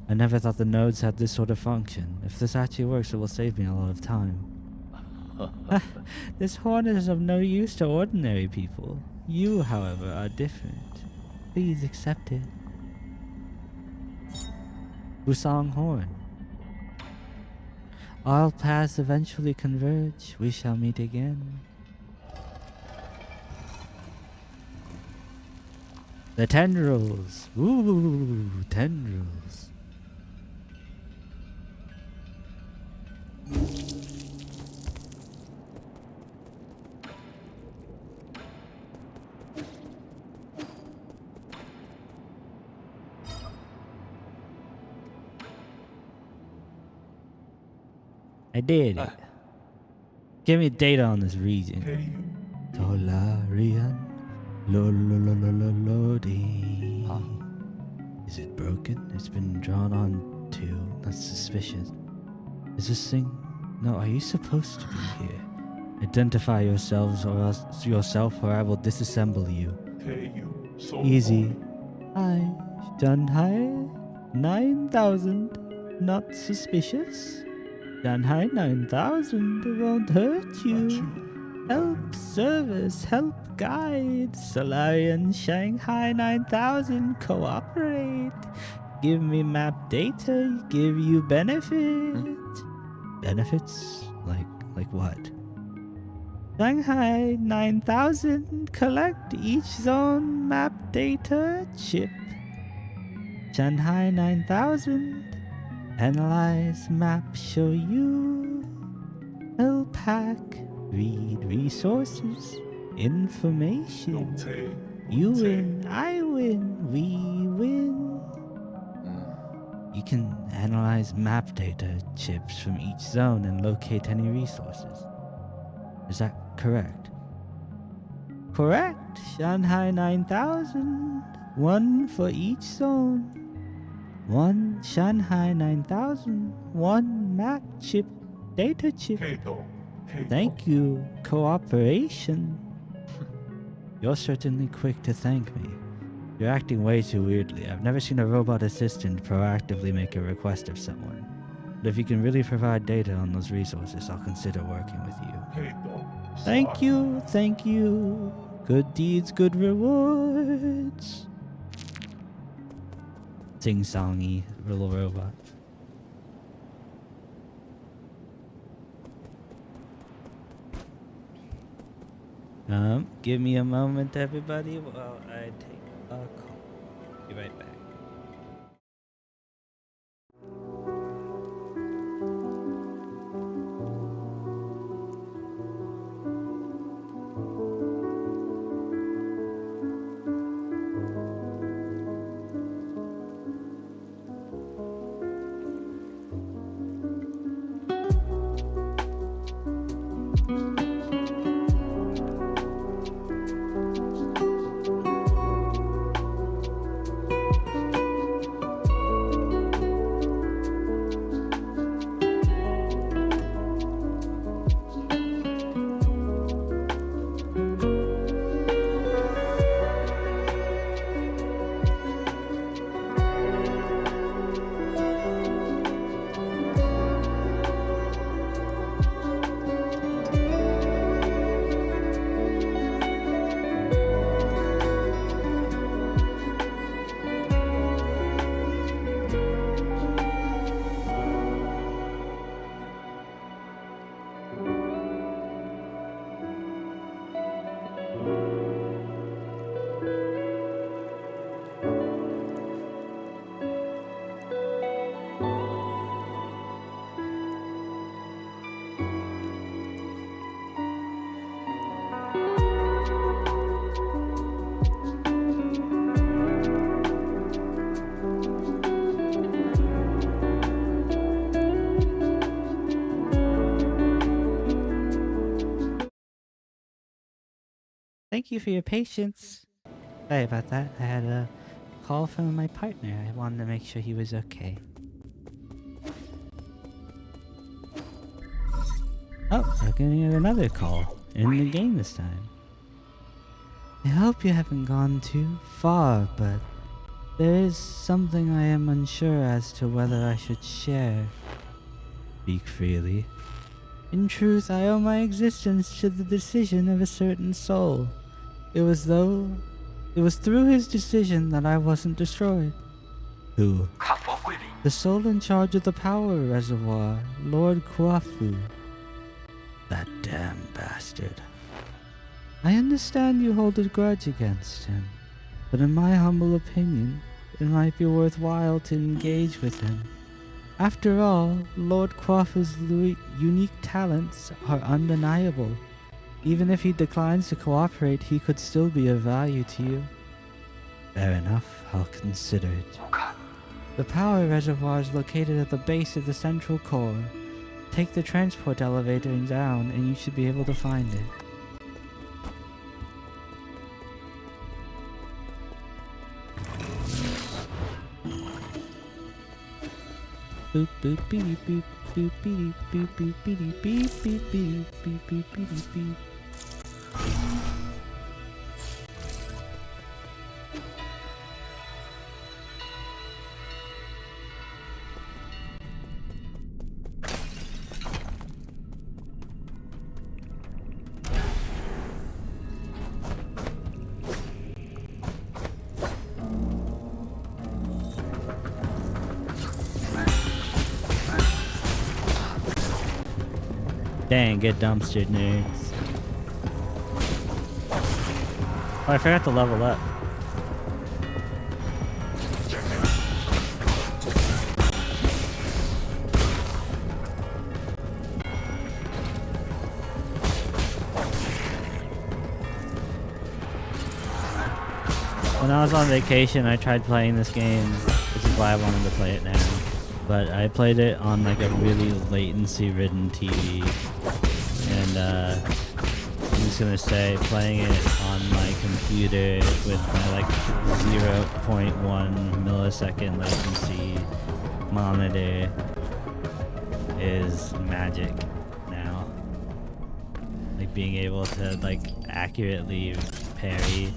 I never thought the nodes had this sort of function. If this actually works, it will save me a lot of time. This horn is of no use to ordinary people. You, however, are different. Please accept it. Fusang Horn. All paths eventually converge. We shall meet again. The tendrils. Ooh, tendrils. I did it. Give me data on this region. Tolarian. Lodi. Huh? Is it broken? It's been drawn on to. That's suspicious. Is this thing? No, are you supposed to be here? Identify yourselves or I will disassemble you. Easy. Hi, Shanghai 9000. Not suspicious. Shanghai 9000 won't hurt you. Help service, help guide. Solarian Shanghai 9000 cooperate. Give me map data, give you benefit. Benefits? Like what? Shanghai 9000 collect each zone map data chip. Shanghai 9000 analyze map show you. Help hack, read resources, information. You win, I win, we win. You can analyze map data chips from each zone and locate any resources. Is that correct? Correct! Shanghai 9000. One for each zone. One Shanghai 9000. One map chip data chip. Thank you. Cooperation. You're certainly quick to thank me. You're acting way too weirdly. I've never seen a robot assistant proactively make a request of someone. But if you can really provide data on those resources, I'll consider working with you. Thank you, thank you. Good deeds, good rewards. Sing-songy little robot. Give me a moment, everybody, while I take a call. Be right back. Thank you for your patience. Sorry about that. I had a call from my partner. I wanted to make sure he was okay. Oh, I'm getting another call. In the game this time. I hope you haven't gone too far, but there is something I am unsure as to whether I should share. Speak freely. In truth, I owe my existence to the decision of a certain soul. It was through his decision that I wasn't destroyed. Who? The soul in charge of the power reservoir, Lord Kwafu. That damn bastard. I understand you hold a grudge against him, but in my humble opinion, it might be worthwhile to engage with him. After all, Lord Kwafu's unique talents are undeniable. Even if he declines to cooperate, he could still be of value to you. Fair enough, I'll consider it. The power reservoir is located at the base of the central core. Take the transport elevator down and you should be able to find it. Boop boop beep boop boop beep boop boop beep beep beep beep beep beep beep beep. Dang, get dumpstered, nerds. Oh, I forgot to level up. When I was on vacation, I tried playing this game, which is why I wanted to play it now. But I played it on like a really latency-ridden TV, and I'm just gonna say, playing it on my computer with my like 0.1 millisecond latency monitor is magic now. Like being able to like accurately parry.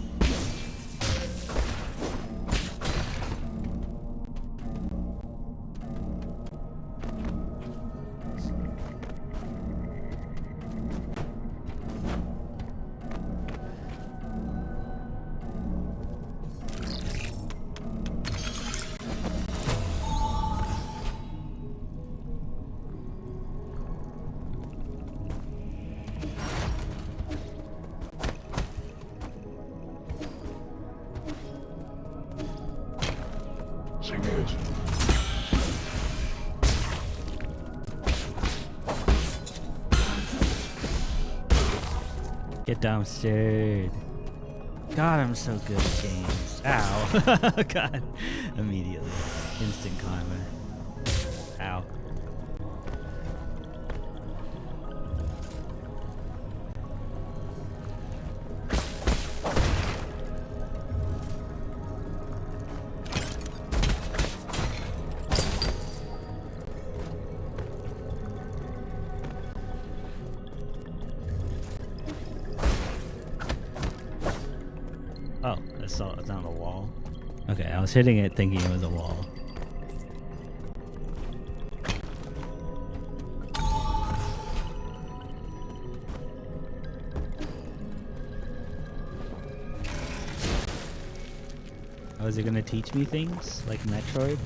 Get dumpstered. God, I'm so good at games. Ow. God. Immediately. Instant karma. Ow. Oh, it's not a wall. Okay, I was hitting it thinking it was a wall. Oh, is it gonna teach me things like Metroid?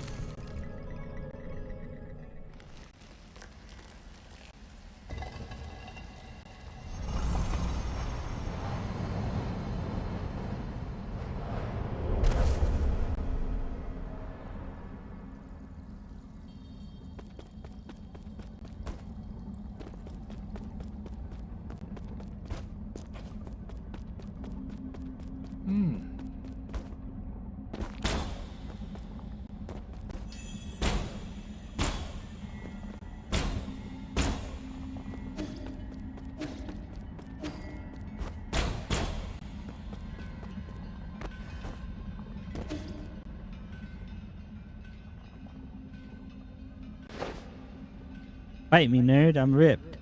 Fight me, nerd. I'm ripped.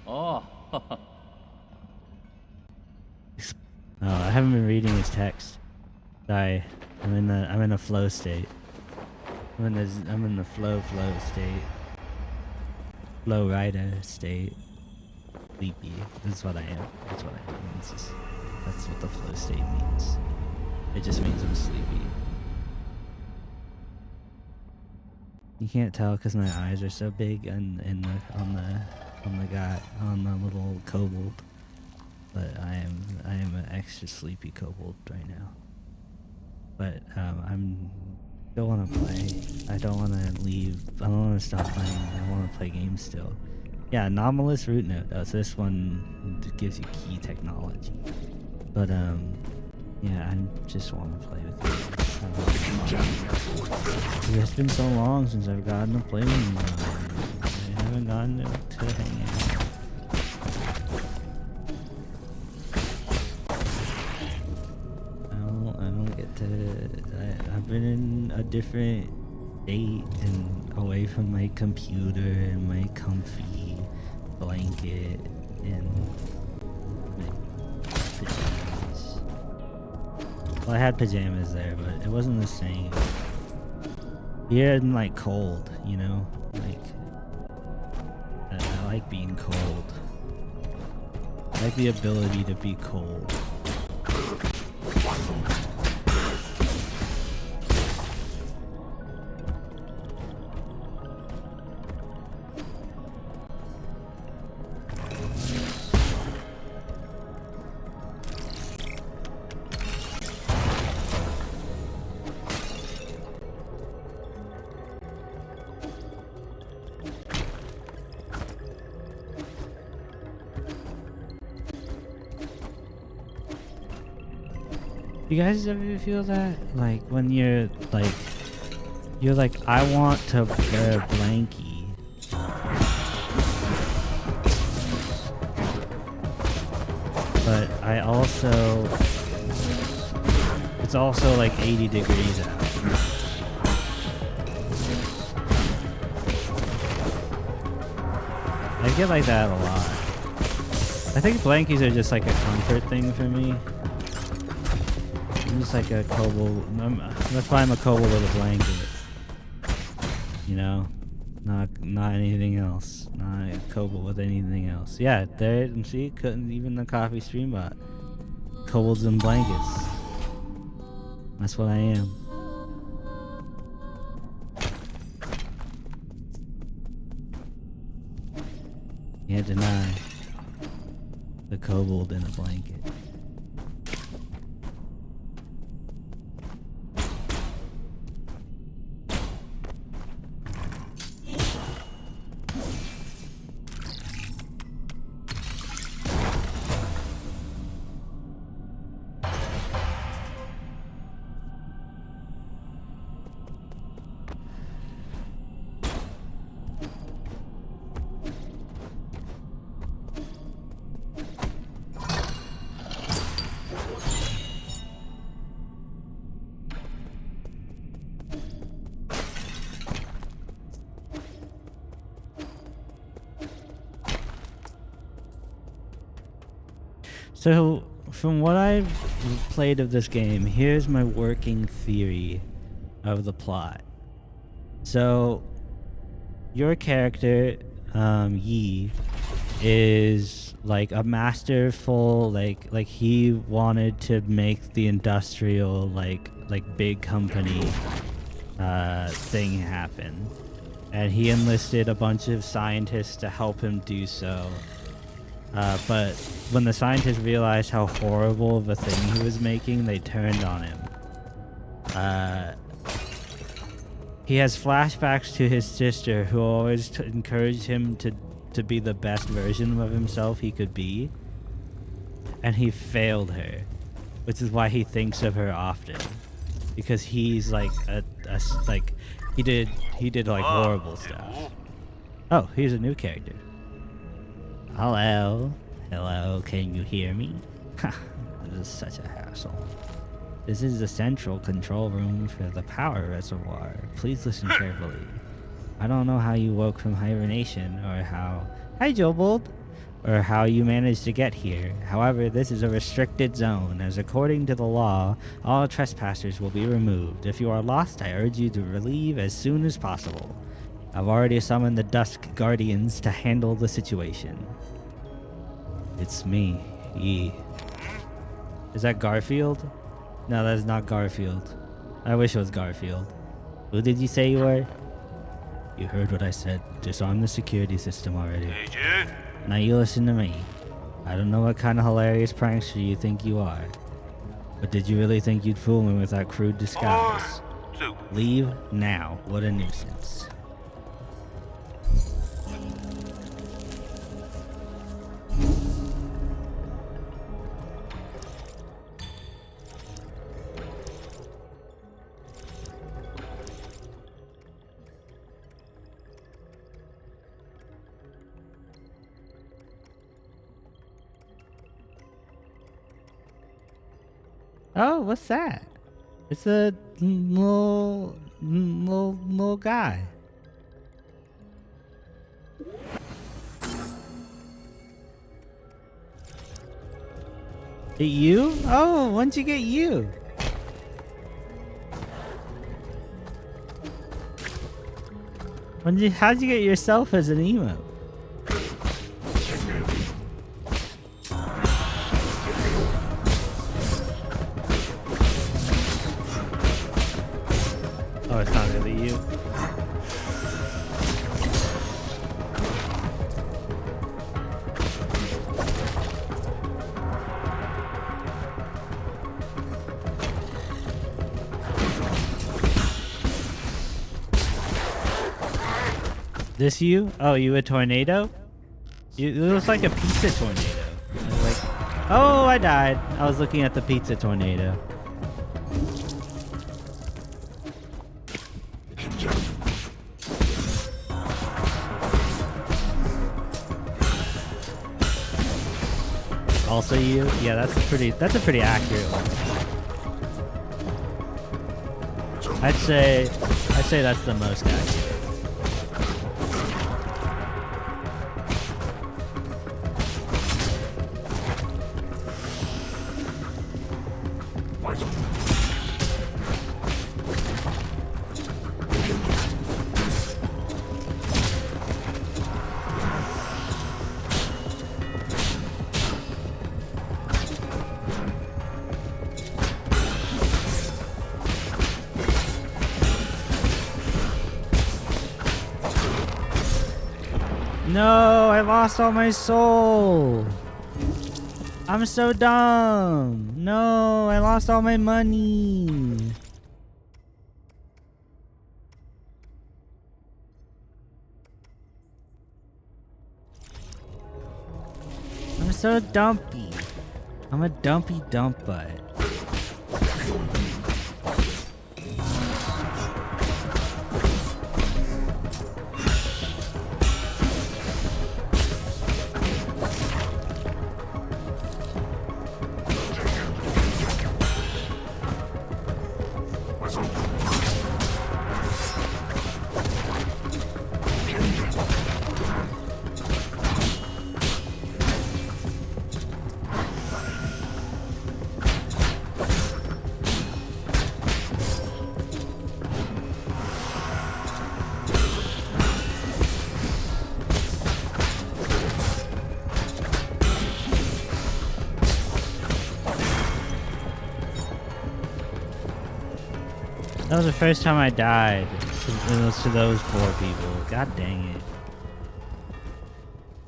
Oh. Oh, I haven't been reading his text. Sorry, I'm in a flow state. I'm in the flow state. Flow rider state. Sleepy. This is what I am. That's what I am. That's what the flow state means. It just means I'm sleepy. You can't tell because my eyes are so big on the little kobold. But I am an extra sleepy kobold right now. But I'm still want to play. I don't want to leave. I don't want to stop playing. I want to play games still. Yeah, anomalous root node. Oh, so this one gives you key technology. But yeah, I just want to play with you. It's been so long since I've gotten to play with you. I haven't gotten to hang out. I've been in a different state and away from my computer and my comfy blanket and my pajamas. Well, I had pajamas there, but it wasn't the same. Here in like cold, you know? Like, I like being cold. I like the ability to be cold. You guys ever feel that? Like when you're like, I want to wear a blankie. But I also, it's also like 80 degrees out. I get like that a lot. I think blankies are just like a comfort thing for me. I'm just like a kobold. That's why I'm a kobold with a blanket. You know, not anything else. Not a kobold with anything else. Yeah, there. And see, couldn't even the coffee stream bot. Kobolds and blankets. That's what I am. Can't deny the kobold in a blanket. So, from what I've played of this game, here's my working theory of the plot. So, your character, Yi, is like a masterful, like he wanted to make the industrial, like big company thing happen. And he enlisted a bunch of scientists to help him do so. But when the scientists realized how horrible of a thing he was making, they turned on him. He has flashbacks to his sister, who always encouraged him to be the best version of himself he could be. And he failed her, which is why he thinks of her often. Because he's like he did like horrible stuff. Oh, here's a new character. Hello? Hello, can you hear me? Ha, this is such a hassle. This is the central control room for the power reservoir. Please listen carefully. I don't know how you woke from hibernation or how... Hi, Kobold! Or how you managed to get here. However, this is a restricted zone, as according to the law, all trespassers will be removed. If you are lost, I urge you to leave as soon as possible. I've already summoned the Dusk Guardians to handle the situation. It's me, E. Is that Garfield? No, that's not Garfield. I wish it was Garfield. Who did you say you were? You heard what I said. Disarm the security system already. Now you listen to me. I don't know what kind of hilarious prankster you think you are. But did you really think you'd fool me with that crude disguise? Leave now. What a nuisance. Oh, what's that? It's a little guy. It you? Oh, when'd you get you? How'd you get yourself as an emote? Oh, it's not really you. This you? Oh, you a tornado? You it looks like a pizza tornado. Oh, I died. I was looking at the pizza tornado. Also you? Yeah, that's a pretty accurate one. I'd say that's the most accurate. No, I lost all my soul. I'm so dumb. No, I lost all my money. I'm so dumpy. I'm a dumpy dump butt. That was the first time I died. It was to those 4 people. God dang it.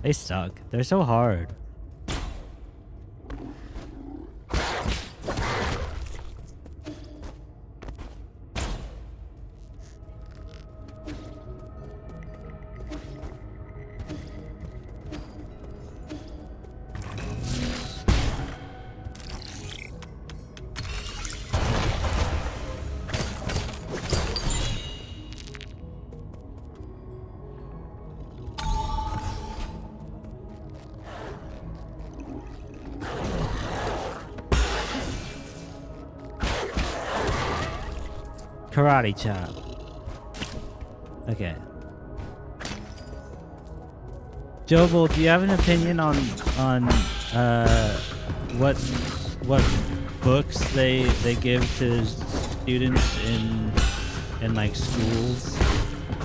They suck. They're so hard. Karate chop. Okay. Kobold, do you have an opinion on what books they give to students in like schools,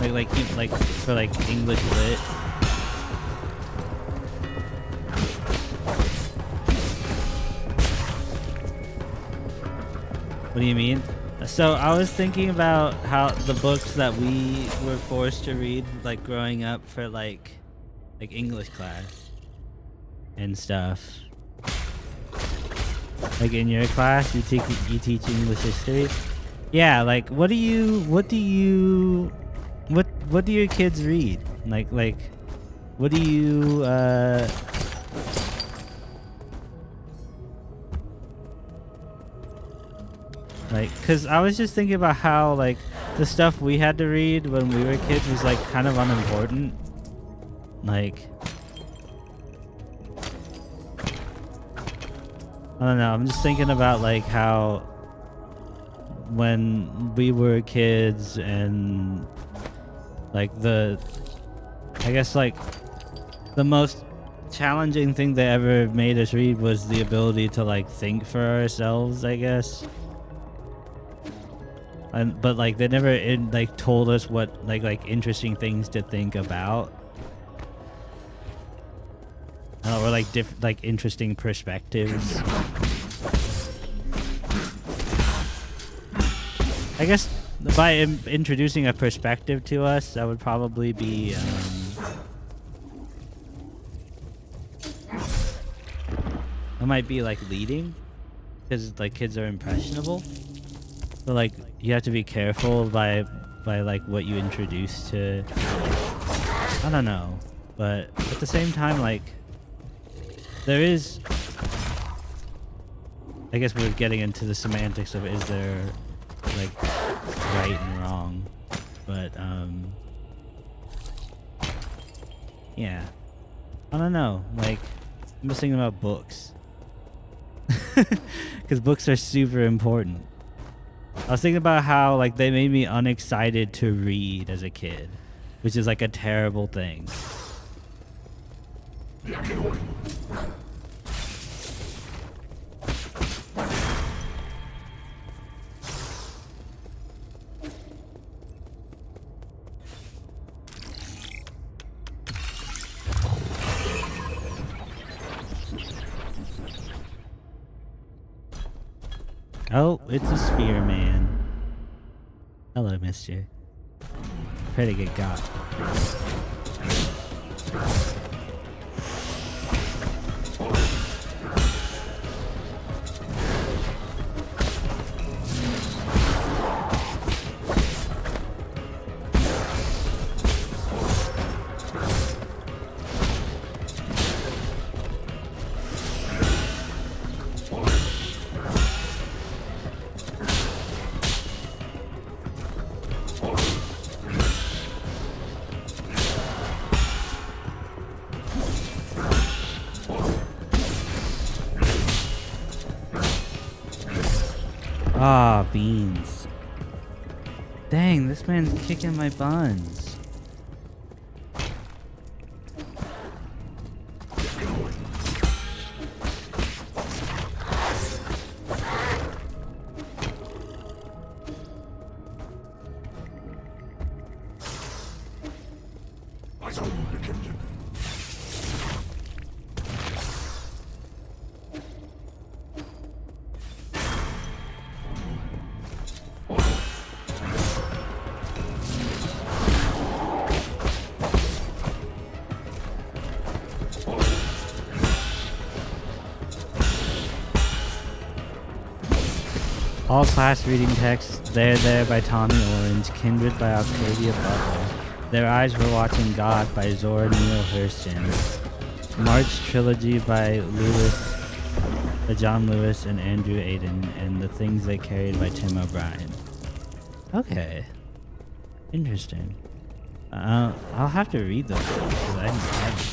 like for like English lit? What do you mean? So I was thinking about how the books that we were forced to read like growing up for like English class and stuff. Like in your class, you teach English history. Yeah, like what do your kids read? Like what do you like, cause I was just thinking about how like the stuff we had to read when we were kids was like kind of unimportant. Like, I don't know, I'm just thinking about like how when we were kids and like I guess like the most challenging thing they ever made us read was the ability to like think for ourselves, I guess. But like they never like told us what like interesting things to think about. Or like interesting perspectives. I guess by introducing a perspective to us, that would probably be that might be like leading, because like kids are impressionable. So like you have to be careful by like what you introduce to. I don't know, but at the same time, like there is, I guess we're getting into the semantics of is there like right and wrong, but yeah, I don't know, like I'm just thinking about books because books are super important. I was thinking about how like they made me unexcited to read as a kid, which is like a terrible thing. Oh, it's a spearman. Hello, mister. Pray to get got. Ah, beans. Dang, this man's kicking my buns. All class reading text, There by Tommy Orange, Kindred by Octavia Butler, Their Eyes Were Watching God by Zora Neale Hurston, March Trilogy by John Lewis and Andrew Aiden, and The Things They Carried by Tim O'Brien. Okay. Interesting. I'll have to read those books, 'cause I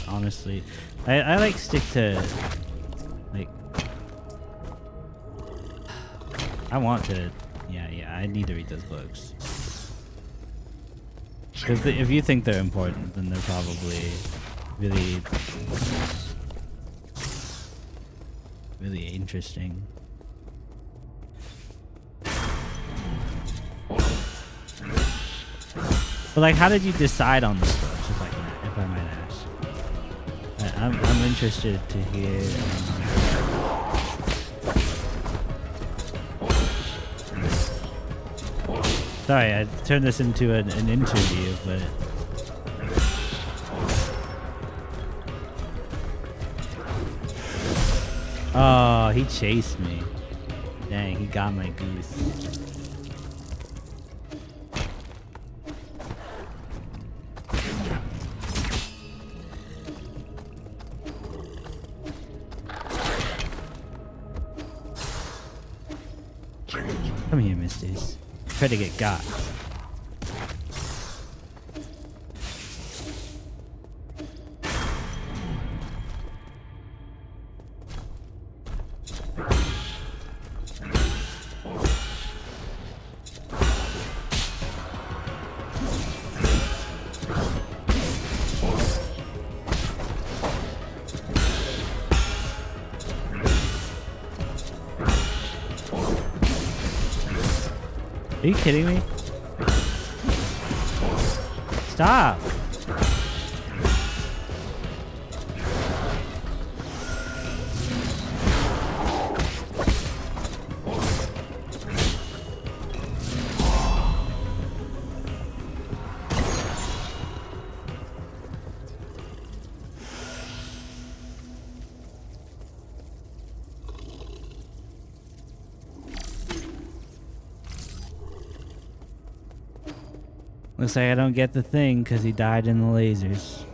honestly, I like stick to, like, I want to, yeah, I need to read those books. If you think they're important, then they're probably really, really interesting. But like, how did you decide on this book, if I might ask? I'm interested to hear. Sorry, I turned this into an interview, but oh, he chased me. Dang, he got my goose. Come here, misters. Try to get got. Are you kidding me? Stop! Looks like I don't get the thing because he died in the lasers.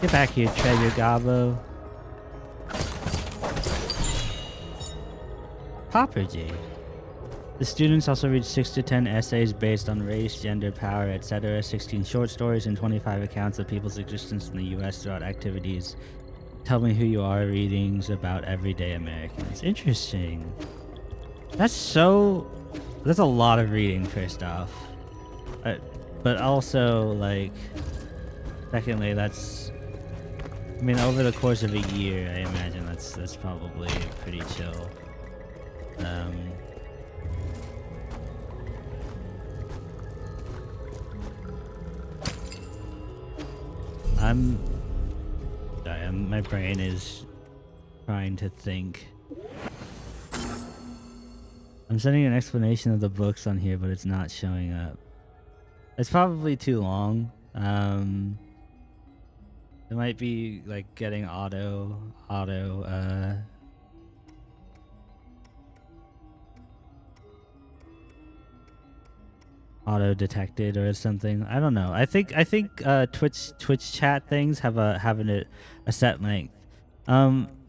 Get back here, Treasure Gobbo. Copper Jade. The students also read 6 to 10 essays based on race, gender, power, etc., 16 short stories, and 25 accounts of people's existence in the U.S. throughout activities. Tell Me Who You Are readings about everyday Americans. Interesting. That's a lot of reading, first off. But also, like, secondly, I mean, over the course of a year, I imagine that's probably pretty chill. My brain is trying to think. I'm sending an explanation of the books on here, but it's not showing up. It's probably too long. It might be like getting auto detected or something. I don't know. I think Twitch chat things have a set length.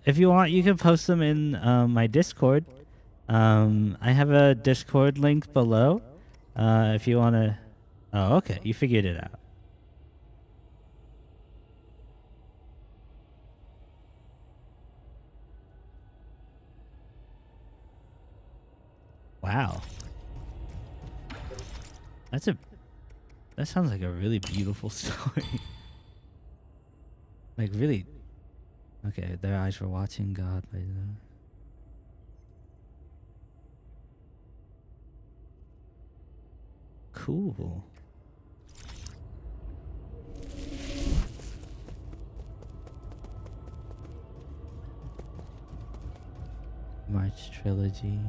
If you want, you can post them in my Discord. I have a Discord link below. If you want to. Oh, okay. You figured it out. Wow. That sounds like a really beautiful story. Like, really. Okay, their eyes were watching God by them. Cool. March Trilogy.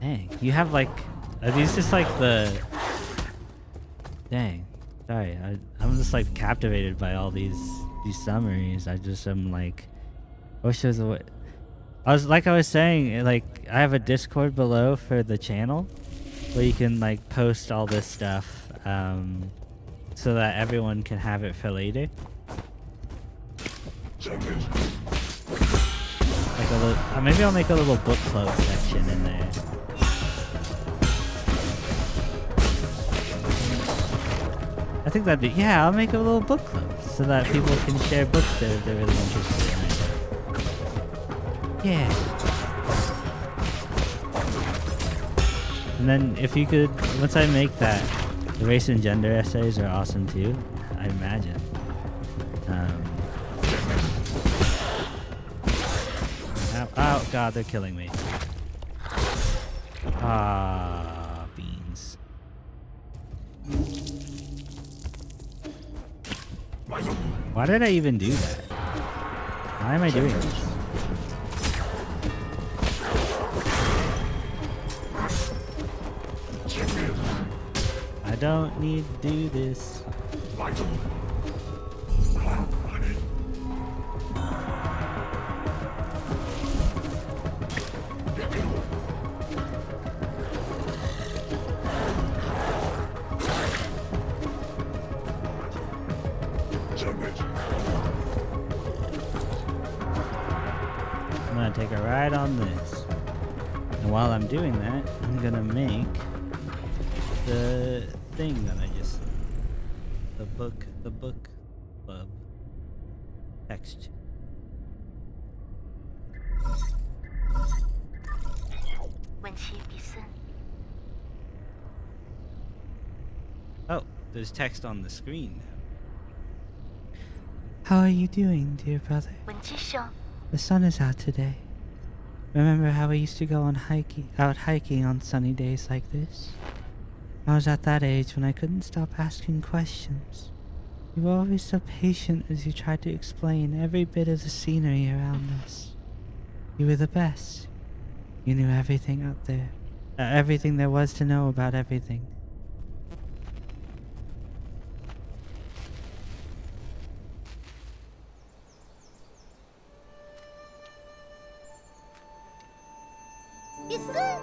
Dang, you have like, are these just like the, dang, sorry, I'm just like captivated by all these summaries. I just am like, I wish there was a way. I was saying, like, I have a Discord below for the channel, where you can like post all this stuff so that everyone can have it for later. Like a little, maybe I'll make a little book club section in there. I think that'd be, yeah, I'll make a little book club so that people can share books that they're really interested in. Yeah. And then if you could, once I make that, the race and gender essays are awesome too, I imagine. Oh god, they're killing me. Ah, beans. Why did I even do that? Why am I doing this? I don't need to do this. I'm gonna take a ride on this. And while I'm doing that, I'm gonna make the thing that I just, the book club text. Oh, there's text on the screen. How are you doing, dear brother? The sun is out today. Remember how we used to go out hiking on sunny days like this? I was at that age when I couldn't stop asking questions. You were always so patient as you tried to explain every bit of the scenery around us. You were the best. You knew everything out there. Everything there was to know about everything. Listen.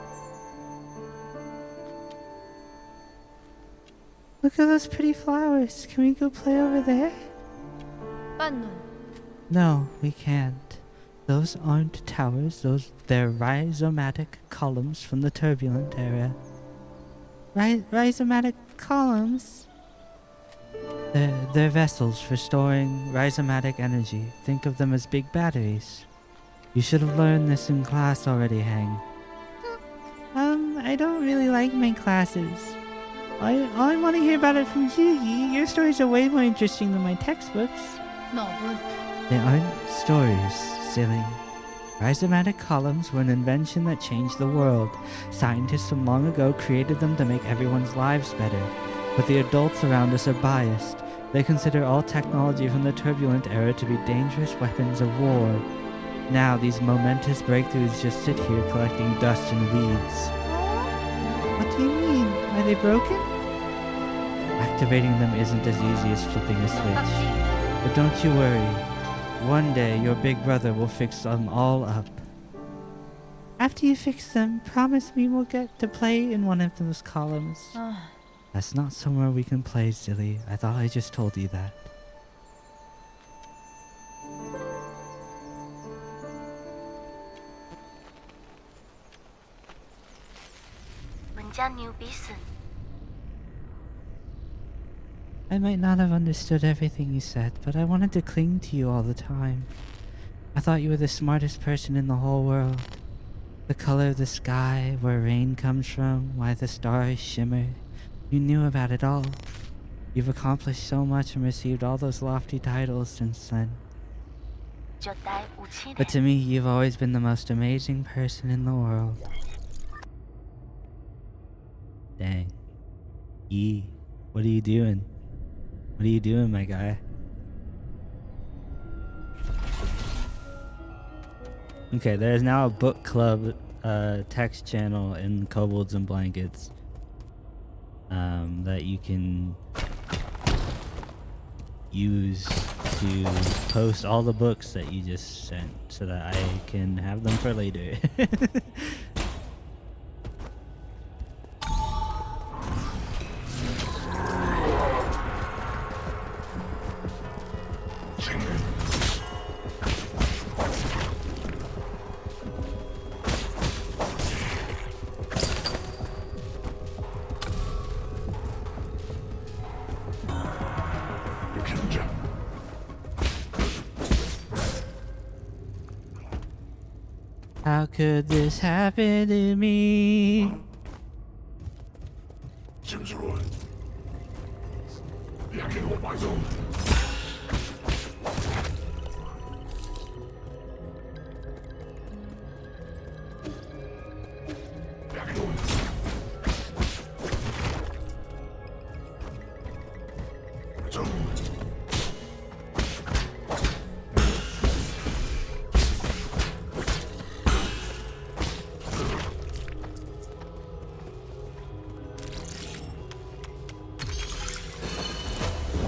Look at those pretty flowers. Can we go play over there? Banu. No, we can't. Those aren't towers. They're rhizomatic columns from the turbulent era. Rhizomatic columns? They're vessels for storing rhizomatic energy. Think of them as big batteries. You should have learned this in class already, Hang. I don't really like my classes. All I want to hear about it from you, Yi. Your stories are way more interesting than my textbooks. No, but They aren't stories, silly. Rhizomatic columns were an invention that changed the world. Scientists from long ago created them to make everyone's lives better. But the adults around us are biased. They consider all technology from the turbulent era to be dangerous weapons of war. Now these momentous breakthroughs just sit here collecting dust and weeds. What do you mean? Are they broken? Activating them isn't as easy as flipping a switch. But don't you worry. One day your big brother will fix them all up. After you fix them, promise me we'll get to play in one of those columns. That's not somewhere we can play, silly. I thought I just told you that. I might not have understood everything you said, but I wanted to cling to you all the time. I thought you were the smartest person in the whole world. The color of the sky, where rain comes from, why the stars shimmer. You knew about it all. You've accomplished so much and received all those lofty titles since then. But to me, you've always been the most amazing person in the world. Dang. Yi, what are you doing? What are you doing, my guy? Okay, there's now a book club text channel in Kobolds and Blankets that you can use to post all the books that you just sent so that I can have them for later. How could this happen to me?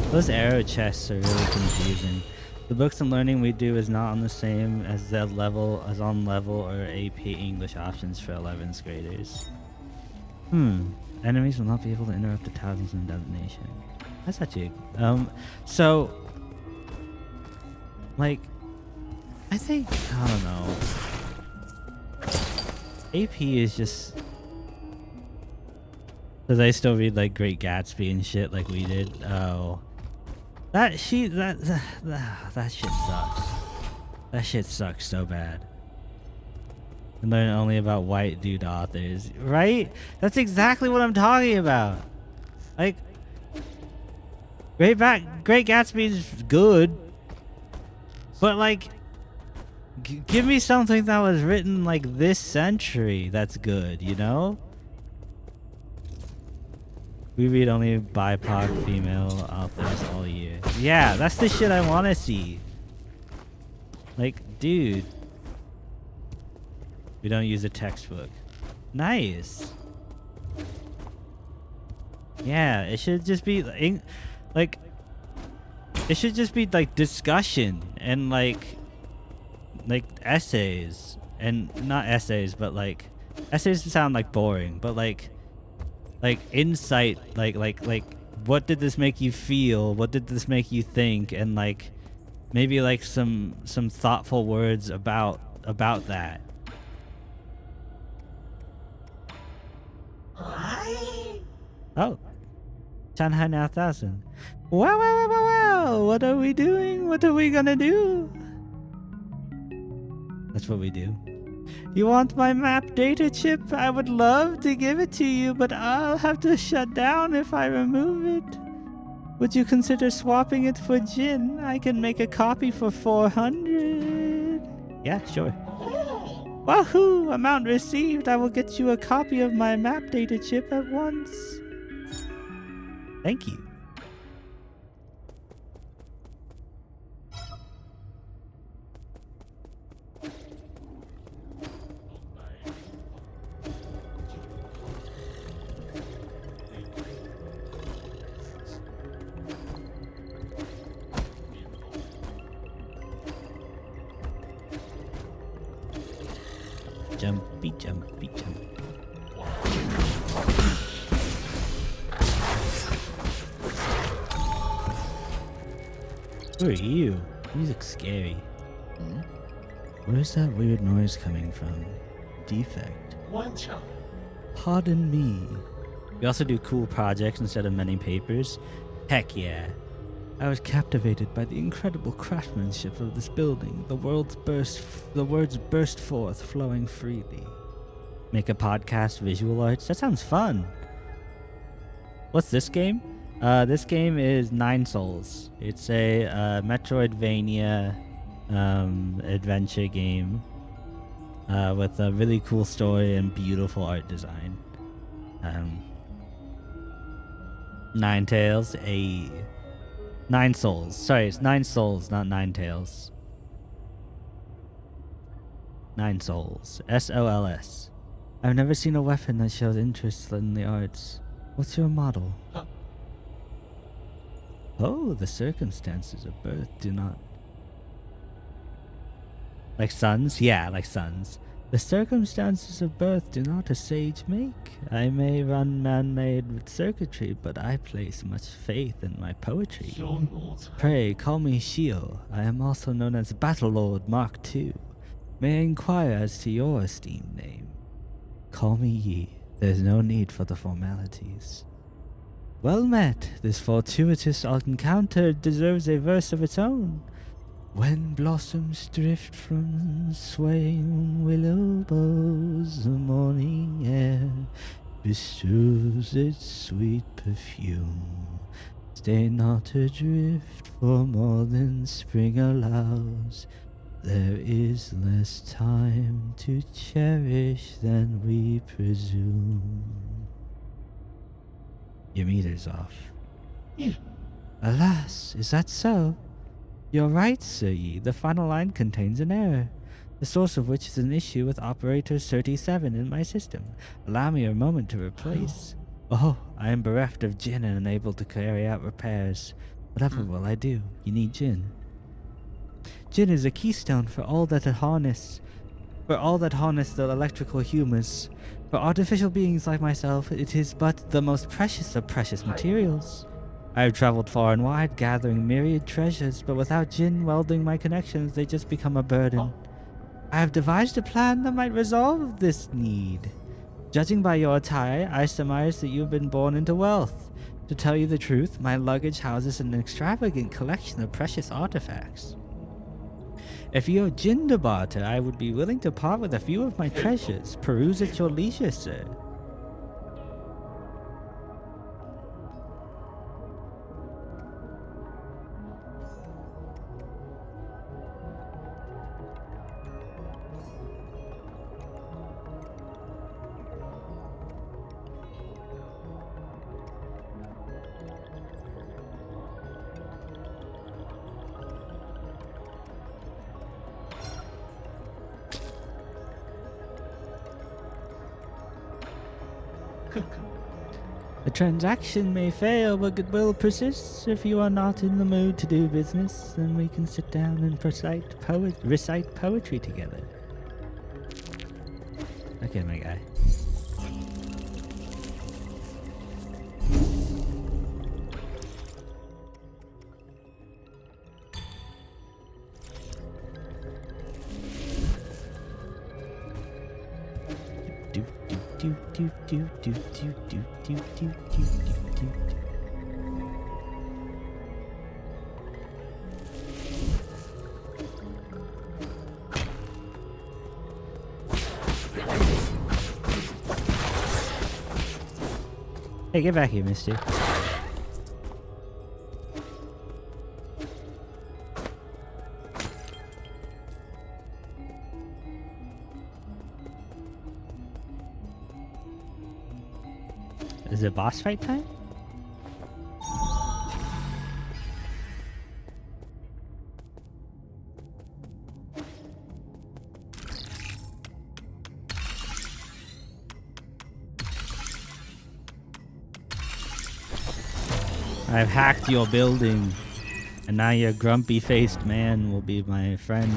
Those arrow chests are really confusing. The books and learning we do is not on the same as the level as on level or AP English options for 11th graders. Enemies will not be able to interrupt the thousands in detonation. That's actually so like I think I don't know. AP is just because I still read like Great Gatsby and shit like we did. Oh. That shit sucks. That shit sucks so bad. And learn only about white dude authors, right? That's exactly what I'm talking about. Like, Great Gatsby is good, but like, give me something that was written like this century that's good, you know? We read only BIPOC female authors all year. Yeah, that's the shit I want to see. Like, dude. We don't use a textbook. Nice. Yeah, it should just be like it should just be like discussion and like essays, and not essays, but like essays sound like boring, but like insight, like what did this make you feel, what did this make you think, and like maybe like some thoughtful words about that. Oh, Shanghai now 1000. Wow, what are we doing? What are we gonna do? That's what we do. You want my map data chip? I would love to give it to you, but I'll have to shut down if I remove it. Would you consider swapping it for Jin? I can make a copy for 400. Yeah, sure. Wahoo! Amount received. I will get you a copy of my map data chip at once. Thank you. Jumpy, jumpy, jumpy. Who are you? You look scary. Where's that weird noise coming from? Defect. Pardon me. We also do cool projects instead of many papers. Heck yeah. I was captivated by the incredible craftsmanship of this building. The words burst forth, flowing freely. Make a podcast, visual arts? That sounds fun. What's this game? This game is Nine Souls. It's a Metroidvania adventure game with a really cool story and beautiful art design. Nine Tails, Nine Souls. Sorry, it's Nine Souls, not Nine Tails. Nine Souls. SOLS. I've never seen a weapon that shows interest in the arts. What's your model? Oh, the circumstances of birth do not... Like sons? Yeah, like sons. The circumstances of birth do not a sage make. I may run man-made with circuitry, but I place much faith in my poetry. Pray, call me Shio. I am also known as Battlelord Mark II. May I inquire as to your esteemed name? Call me Yi. There's no need for the formalities. Well met. This fortuitous encounter deserves a verse of its own. When blossoms drift from swaying willow boughs, the morning air bestows its sweet perfume. Stay not adrift, for more than spring allows. There is less time to cherish than we presume. Your meter's off. Alas, is that so? You're right, Sir Yi. The final line contains an error, the source of which is an issue with operator 37 in my system. Allow me a moment to replace. Oh, I am bereft of Jin and unable to carry out repairs. Whatever will I do? You need Jin. Jin is a keystone for all that harness the electrical humors. For artificial beings like myself, it is but the most precious of precious materials. I have traveled far and wide, gathering myriad treasures, but without Jin welding my connections, they just become a burden. I have devised a plan that might resolve this need. Judging by your attire, I surmise that you have been born into wealth. To tell you the truth, my luggage houses an extravagant collection of precious artifacts. If you have Jin to barter, I would be willing to part with a few of my treasures. Peruse at your leisure, sir. The transaction may fail, but goodwill persists. If you are not in the mood to do business, then we can sit down and recite poetry together. Okay, my guy. Hey, get back here, mister. Is it boss fight time? I've hacked your building, and now your grumpy-faced man will be my friend.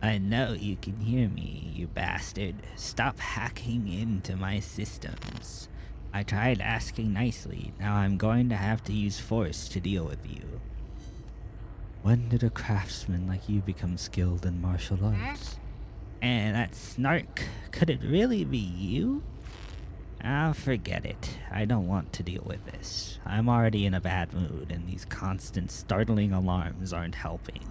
I know you can hear me, you bastard. Stop hacking into my systems. I tried asking nicely. Now I'm going to have to use force to deal with you. When did a craftsman like you become skilled in martial arts? And that snark, could it really be you? Ah, forget it. I don't want to deal with this. I'm already in a bad mood, and these constant startling alarms aren't helping.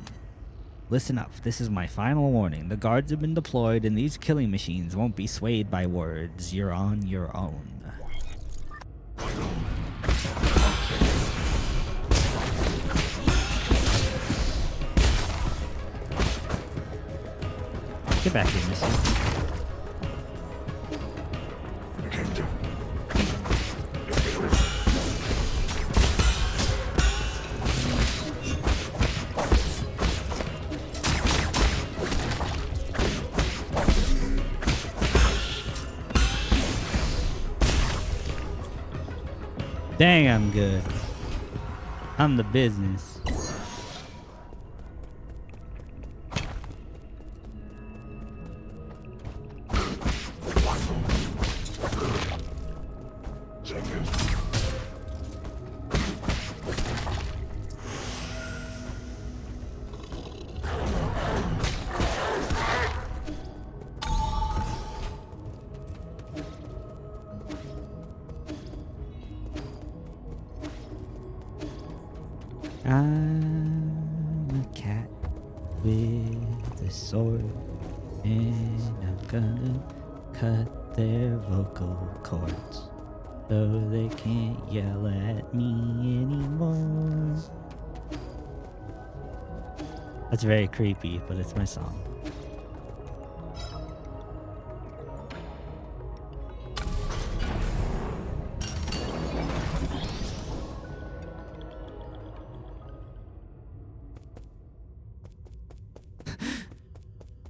Listen up, this is my final warning. The guards have been deployed, and these killing machines won't be swayed by words. You're on your own. Get back here, mister. Dang, I'm good. I'm the business. I'm a cat with a sword, and I'm gonna cut their vocal cords so they can't yell at me anymore. That's very creepy, but it's my song.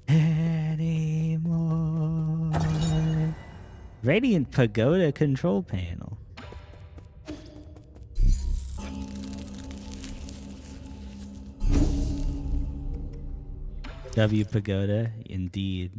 Anymore. Radiant Pagoda control panel. W Pagoda, indeed.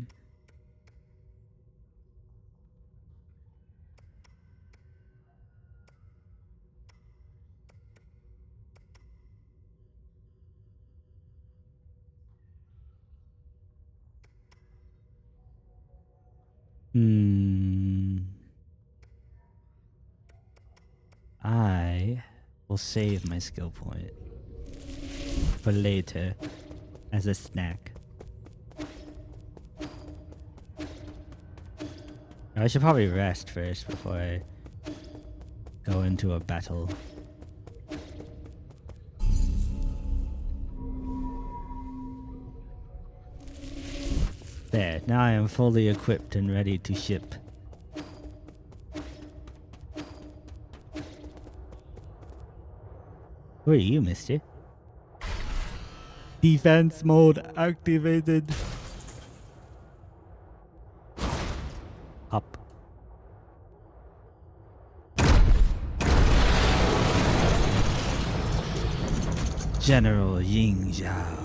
I will save my skill point for later as a snack. I should probably rest first before I go into a battle. There, now I am fully equipped and ready to ship. Who are you, mister? Defense mode activated. Up. General Ying Zhao.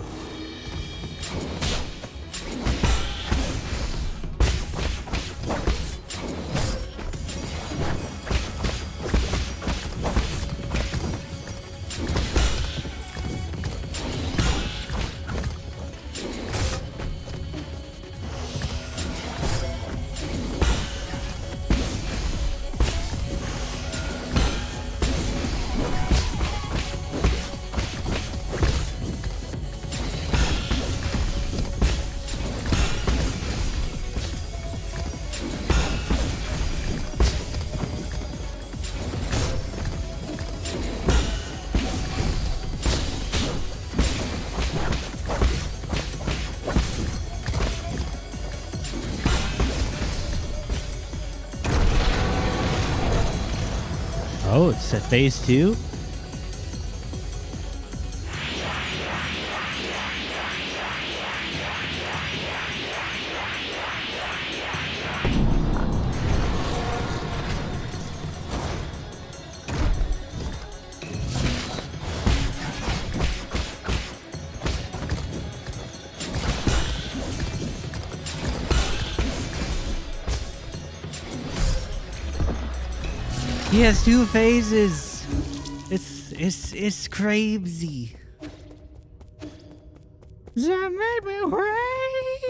Oh, it's at phase 2? He has 2 phases. It's crazy. That made me crazy.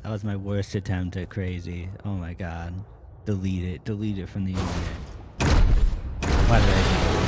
That was my worst attempt at crazy. Oh my god. Delete it. Delete it from the internet. Why did I do that?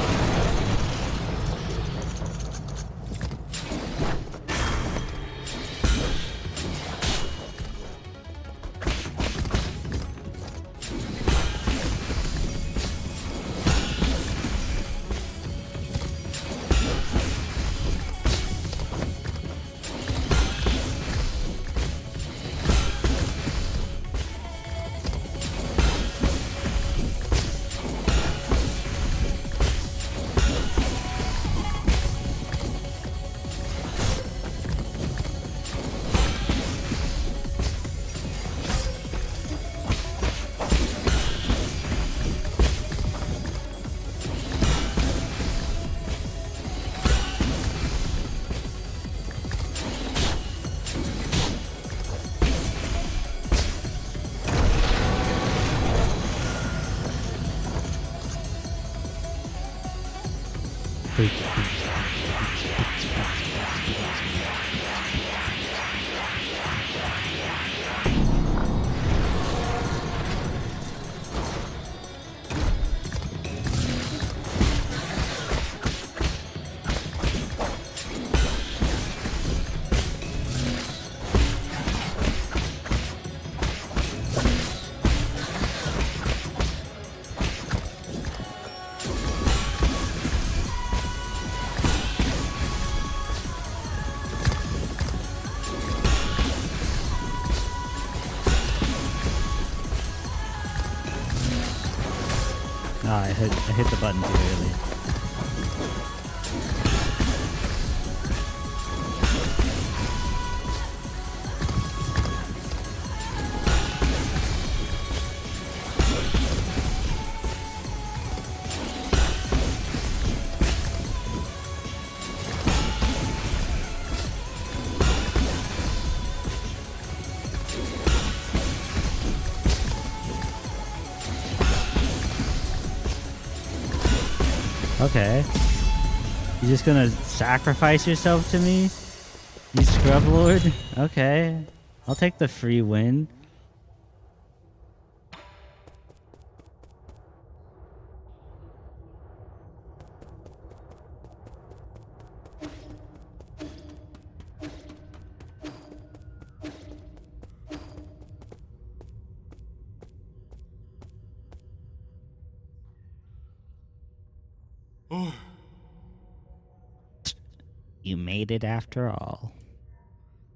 I hit the button too early. Okay. You just gonna sacrifice yourself to me? You scrub lord? Okay. I'll take the free win. You made it after all.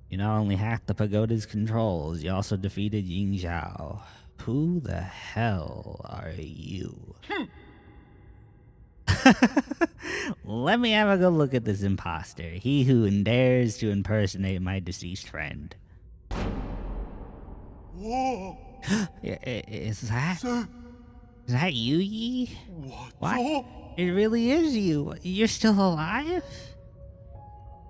You not only hacked the pagoda's controls, you also defeated Ying Zhao. Who the hell are you? Let me have a good look at this imposter. He who dares to impersonate my deceased friend. Whoa! Is that you, Yi? What? What? It really is you. You're still alive?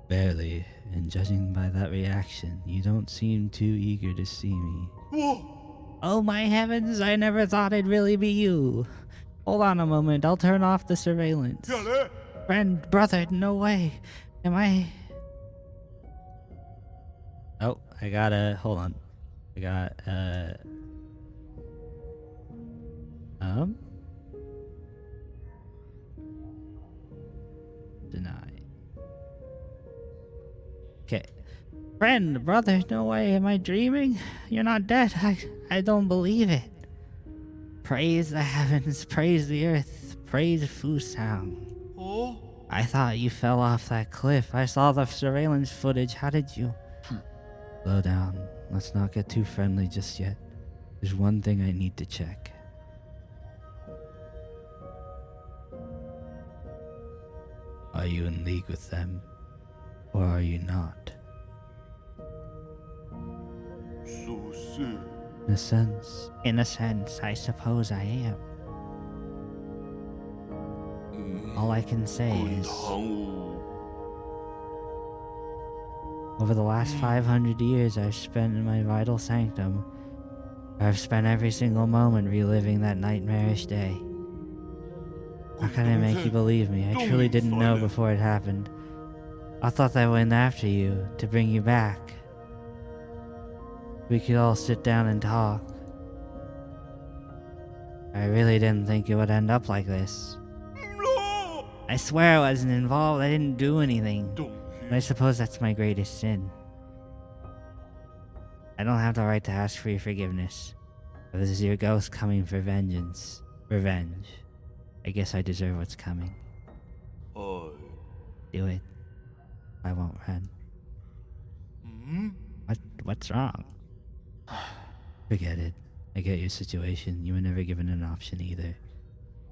Barely, and judging by that reaction, you don't seem too eager to see me. Whoa! Oh my heavens, I never thought it'd really be you. Hold on a moment, I'll turn off the surveillance. Friend, brother, no way. Am I... Oh, I gotta... Hold on. I got, Deny. Okay. Friend, brother, no way, am I dreaming? You're not dead, I don't believe it. Praise the heavens, praise the earth, praise Fusang. Oh? I thought you fell off that cliff. I saw the surveillance footage, how did you? Slow down, let's not get too friendly just yet. There's one thing I need to check. Are you in league with them? Or are you not? So sick. In a sense, I suppose I am. All I can say is, over the last 500 years I've spent in my vital sanctum, I've spent every single moment reliving that nightmarish day. How can I make you believe me? I truly didn't know before it happened. I thought I went after you, to bring you back. We could all sit down and talk. I really didn't think it would end up like this. No! I swear I wasn't involved, I didn't do anything. Don't But I suppose that's my greatest sin. I don't have the right to ask for your forgiveness. But this is your ghost coming for vengeance. Revenge. I guess I deserve what's coming. Do it. I won't run. What's wrong? Forget it. I get your situation. You were never given an option either.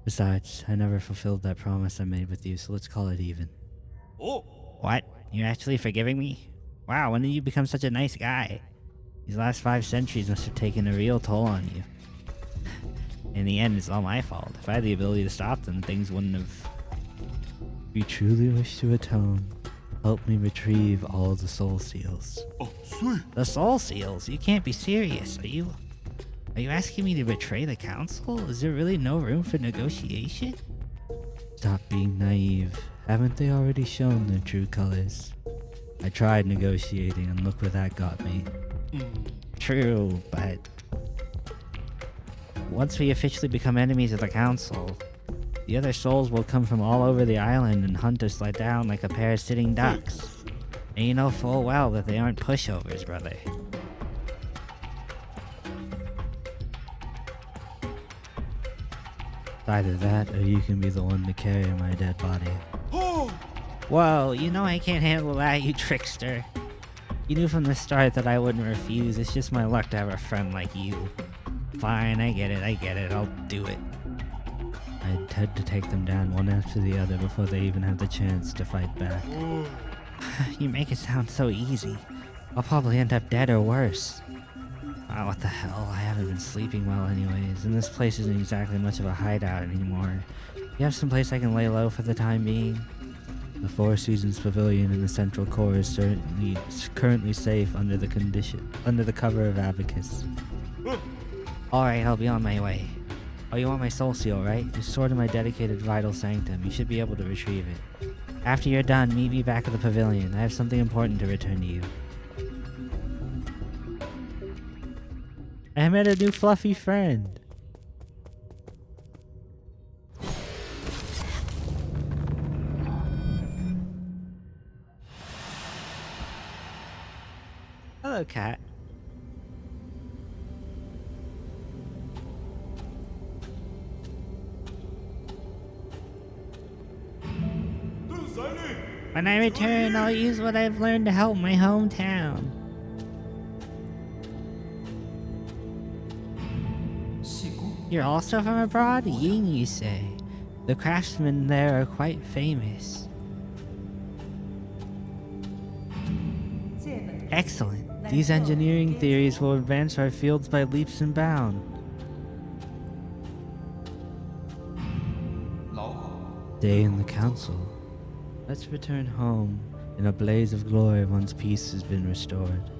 Besides, I never fulfilled that promise I made with you, so let's call it even. Oh! What? You're actually forgiving me? Wow, when did you become such a nice guy? These last 5 centuries must have taken a real toll on you. In the end, it's all my fault. If I had the ability to stop them, things wouldn't have... If you truly wish to atone, help me retrieve all the soul seals. Oh, sweet. The soul seals? You can't be serious, are you? Are you asking me to betray the council? Is there really no room for negotiation? Stop being naive. Haven't they already shown their true colors? I tried negotiating and look where that got me. True, but... once we officially become enemies of the council, the other souls will come from all over the island and hunt us down like a pair of sitting ducks. And you know full well that they aren't pushovers, brother. Either that, or you can be the one to carry my dead body. Oh! Whoa, you know I can't handle that, you trickster. You knew from the start that I wouldn't refuse. It's just my luck to have a friend like you. Fine, I get it, I'll do it. I intend to take them down one after the other before they even have the chance to fight back. You make it sound so easy. I'll probably end up dead or worse. Oh, what the hell? I haven't been sleeping well anyways, and this place isn't exactly much of a hideout anymore. You have some place I can lay low for the time being? The Four Seasons Pavilion in the Central Core is currently safe under the cover of Abacus. Alright, I'll be on my way. Oh, you want my soul seal, right? It's sort of my dedicated vital sanctum. You should be able to retrieve it. After you're done, meet me back at the pavilion. I have something important to return to you. I met a new fluffy friend. Hello, cat. When I return, I'll use what I've learned to help my hometown. You're also from abroad? Ying, you say. The craftsmen there are quite famous. Excellent. These engineering theories will advance our fields by leaps and bounds. Day in the council. Let's return home in a blaze of glory once peace has been restored.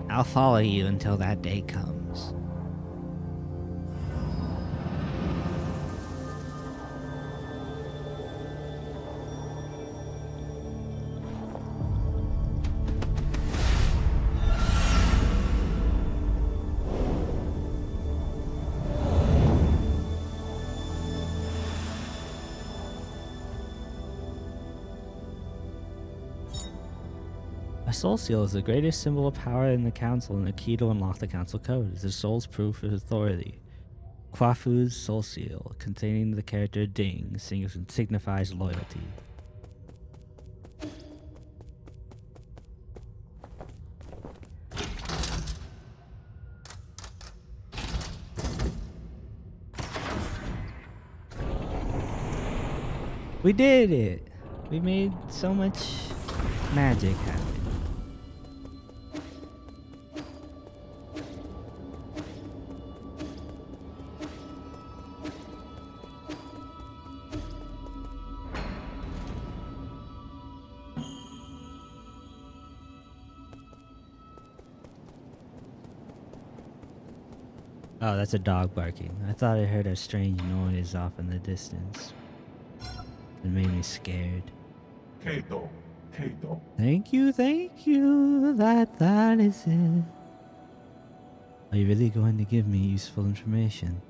I'll follow you until that day comes. A soul seal is the greatest symbol of power in the council and a key to unlock the council code. It's the soul's proof of authority. Kwafu's soul seal, containing the character Ding, signifies loyalty. We did it! We made so much magic happen. Oh, that's a dog barking. I thought I heard a strange noise off in the distance. It made me scared. Kato. Thank you, that is it. Are you really going to give me useful information?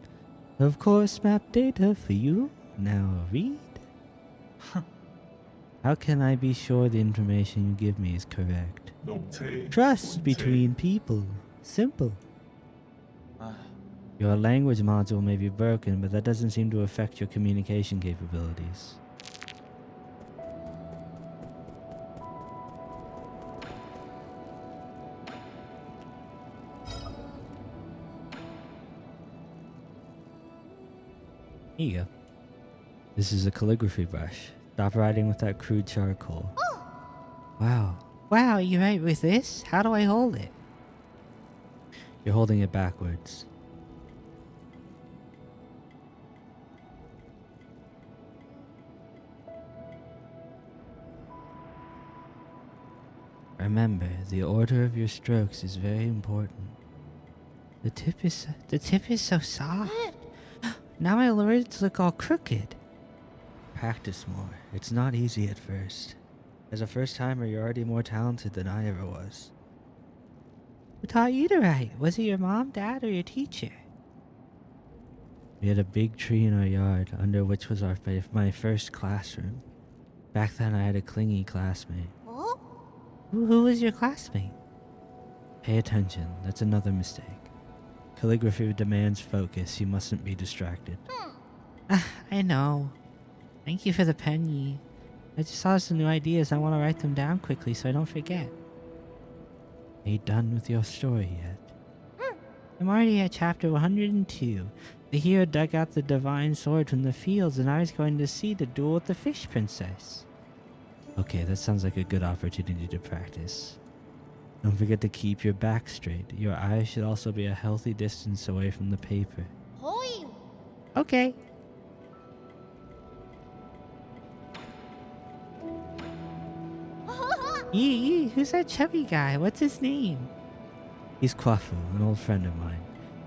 Of course, map data for you. Now read. How can I be sure the information you give me is correct? Trust between people. Simple. Your language module may be broken, but that doesn't seem to affect your communication capabilities. Here you go. This is a calligraphy brush. Stop writing with that crude charcoal. Wow. Wow, you right with this? How do I hold it? You're holding it backwards. Remember, the order of your strokes is very important. The tip is so soft. Now my words look all crooked. Practice more. It's not easy at first. As a first timer, you're already more talented than I ever was. Who taught you to write? Was it your mom, dad, or your teacher? We had a big tree in our yard, under which was my first classroom. Back then, I had a clingy classmate. Who was your classmate? Pay attention. That's another mistake. Calligraphy demands focus. You mustn't be distracted. I know. Thank you for the penny. I just saw some new ideas. I want to write them down quickly so I don't forget. Are you done with your story yet? I'm already at chapter 102. The hero dug out the divine sword from the fields and I was going to see the duel with the fish princess. Okay, that sounds like a good opportunity to practice. Don't forget to keep your back straight. Your eyes should also be a healthy distance away from the paper. 호잉. Okay. Yee, who's that chubby guy? What's his name? He's Kwafu, an old friend of mine.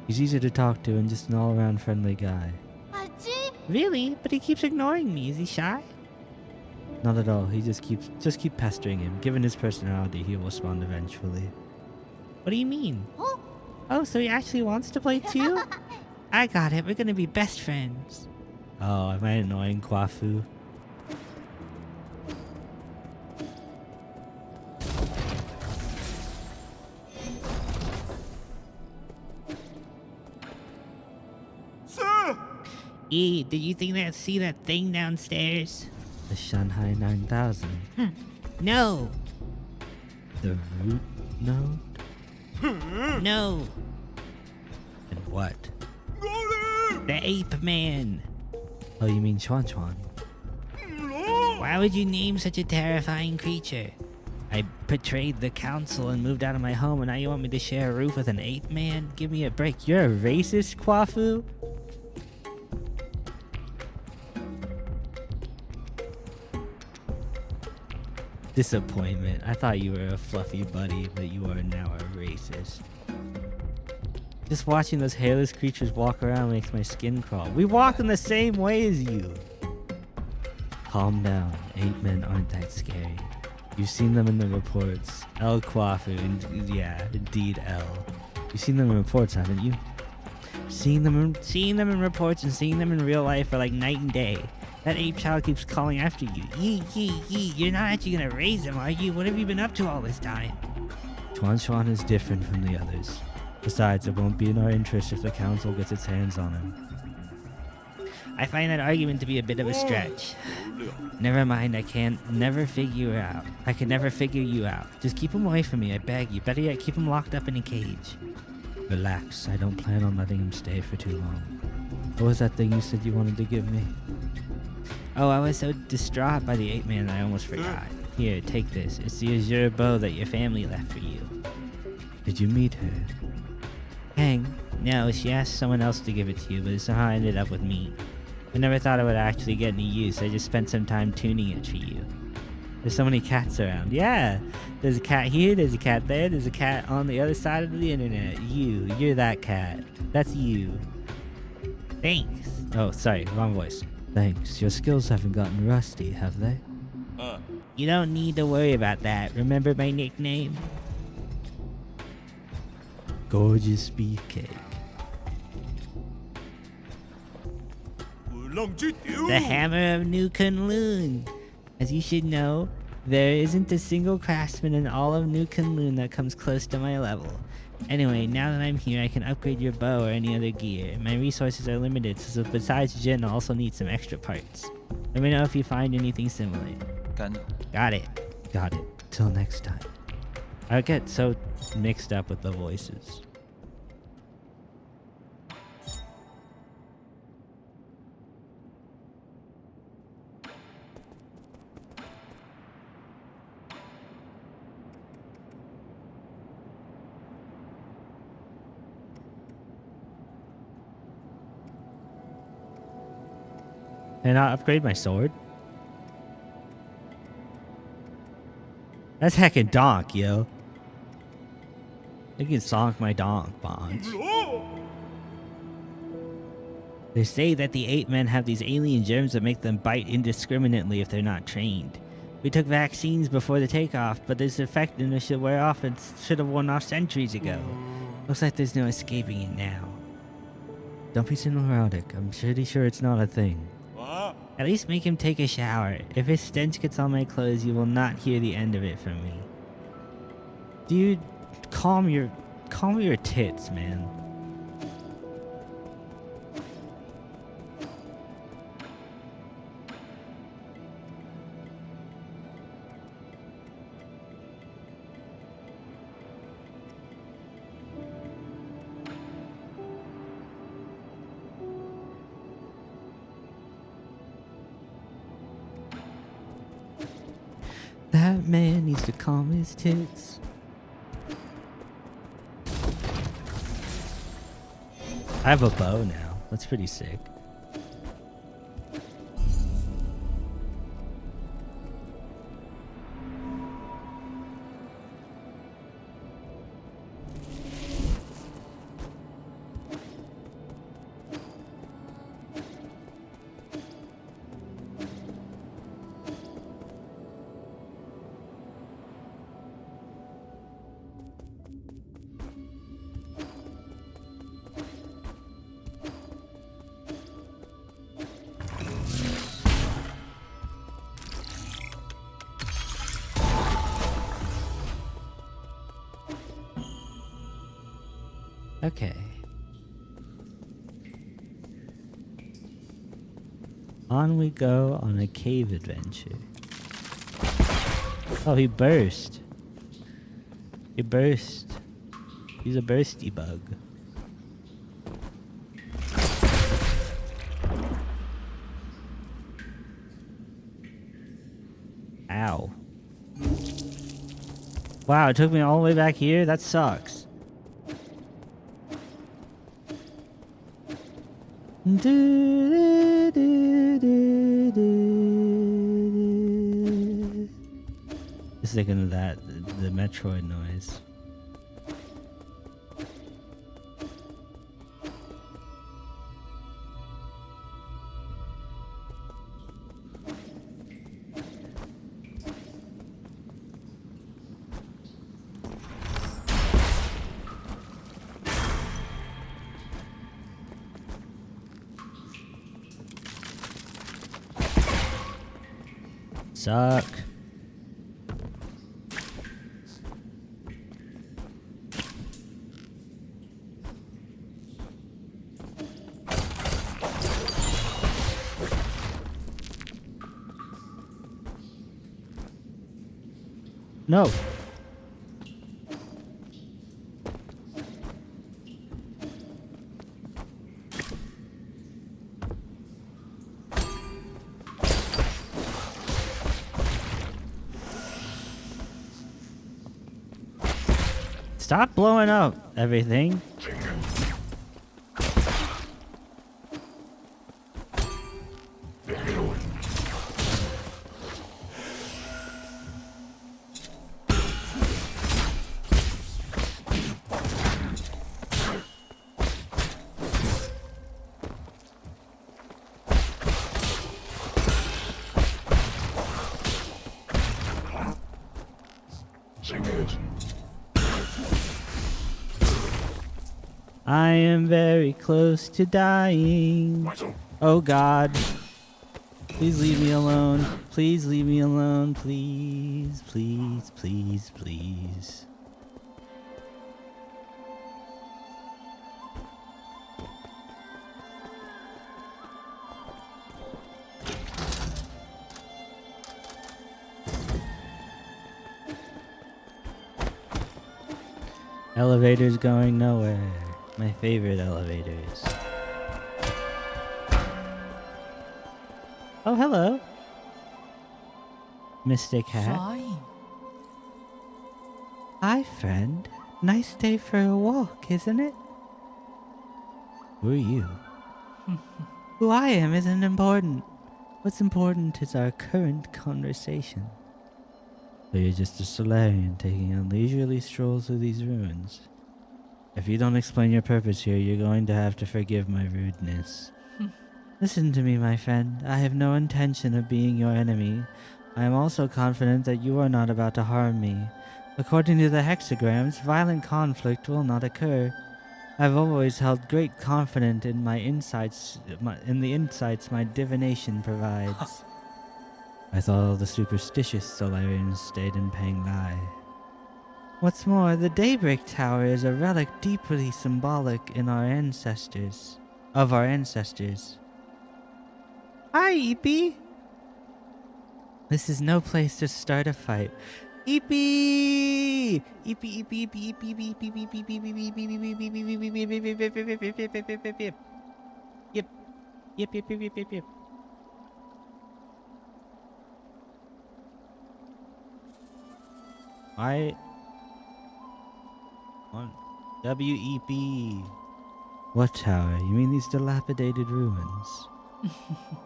He's easy to talk to and just an all-around friendly guy. 아지? Really? But he keeps ignoring me. Is he shy? Not at all. He just keep pestering him. Given his personality, he will respond eventually. What do you mean? 어? Oh, so he actually wants to play too? I got it. We're gonna be best friends. Oh, am I annoying Kwafu? Sir! Did you see that thing downstairs? The Shanghai 9000. No. The root node? No. And what? Got him! The ape man. Oh, you mean Chuan Chuan? No! Why would you name such a terrifying creature? I betrayed the council and moved out of my home, and now you want me to share a roof with an ape man? Give me a break. You're a racist, Kwafu? Disappointment. I thought you were a fluffy buddy, but you are now a racist. Just watching those hairless creatures walk around makes my skin crawl. We walk in the same way as you. Calm down. Ape men aren't that scary. You've seen them in the reports. El Kwafu, yeah, indeed El. You've seen them in reports, haven't you? Seeing them in reports and seeing them in real life are like night and day. That ape child keeps calling after you. Yee. You're not actually gonna raise him, are you? What have you been up to all this time? Chuan Chuan is different from the others. Besides, it won't be in our interest if the council gets its hands on him. I find that argument to be a bit of a stretch. Never mind, I can never figure you out. Just keep him away from me, I beg you. Better yet, keep him locked up in a cage. Relax, I don't plan on letting him stay for too long. What was that thing you said you wanted to give me? Oh, I was so distraught by the ape man that I almost forgot. Here, take this. It's the azure bow that your family left for you. Did you meet her? Hang. No, she asked someone else to give it to you, but it somehow ended up with me. I never thought it would actually get any use. I just spent some time tuning it for you. There's so many cats around. Yeah, there's a cat here, there's a cat there, there's a cat on the other side of the internet. You're that cat. That's you. Thanks. Oh, sorry, wrong voice. Thanks. Your skills haven't gotten rusty, have they? You don't need to worry about that. Remember my nickname? Gorgeous beefcake. The Hammer of New Kunlun. As you should know, there isn't a single craftsman in all of New Kunlun that comes close to my level. Anyway, now that I'm here, I can upgrade your bow or any other gear. My resources are limited, so besides Jin, I also need some extra parts. Let me know if you find anything similar. Got it. Till next time. I get so mixed up with the voices. And I upgrade my sword? That's heckin' donk, yo. I can sonk my donk, Bonds. They say that the ape men have these alien germs that make them bite indiscriminately if they're not trained. We took vaccines before the takeoff, but this effectiveness should wear off and should have worn off centuries ago. Looks like there's no escaping it now. Don't be so neurotic. I'm pretty sure it's not a thing. At least make him take a shower. If his stench gets on my clothes, you will not hear the end of it from me. Dude, calm your tits, man. man needs to calm his tits. I have a bow now. That's pretty sick. Okay. On we go on a cave adventure. Oh, he burst. He burst. He's a bursty bug. Ow. Wow, it took me all the way back here? That sucks. Just thinking of that, the Metroid noise. Suck. No. Stop blowing up everything. I am very close to dying. Oh God. Please leave me alone. Please leave me alone. Please, please, please, please. Elevators going nowhere. My favorite elevators. Oh, hello. Mystic Hat. Fine. Hi, friend. Nice day for a walk, isn't it? Who are you? Who I am isn't important. What's important is our current conversation. So you're just a Solarian taking a leisurely stroll through these ruins. If you don't explain your purpose here, you're going to have to forgive my rudeness. Listen to me, my friend. I have no intention of being your enemy. I am also confident that you are not about to harm me. According to the hexagrams, violent conflict will not occur. I've always held great confidence in my insights, in the insights my divination provides. I thought all the superstitious Solarians stayed in Panglai. What's more, the Daybreak Tower is a relic deeply symbolic in our ancestors. Hi, Eepy! This is no place to start a fight. Eepy! Eepy, Eepy, Eepy, Eepy, Eepy, Eepy, Eepy, Eepy, Eepy, Yep. Yep, yep, yep, yep, yep, yep. I want WEP. What tower? You mean these dilapidated ruins?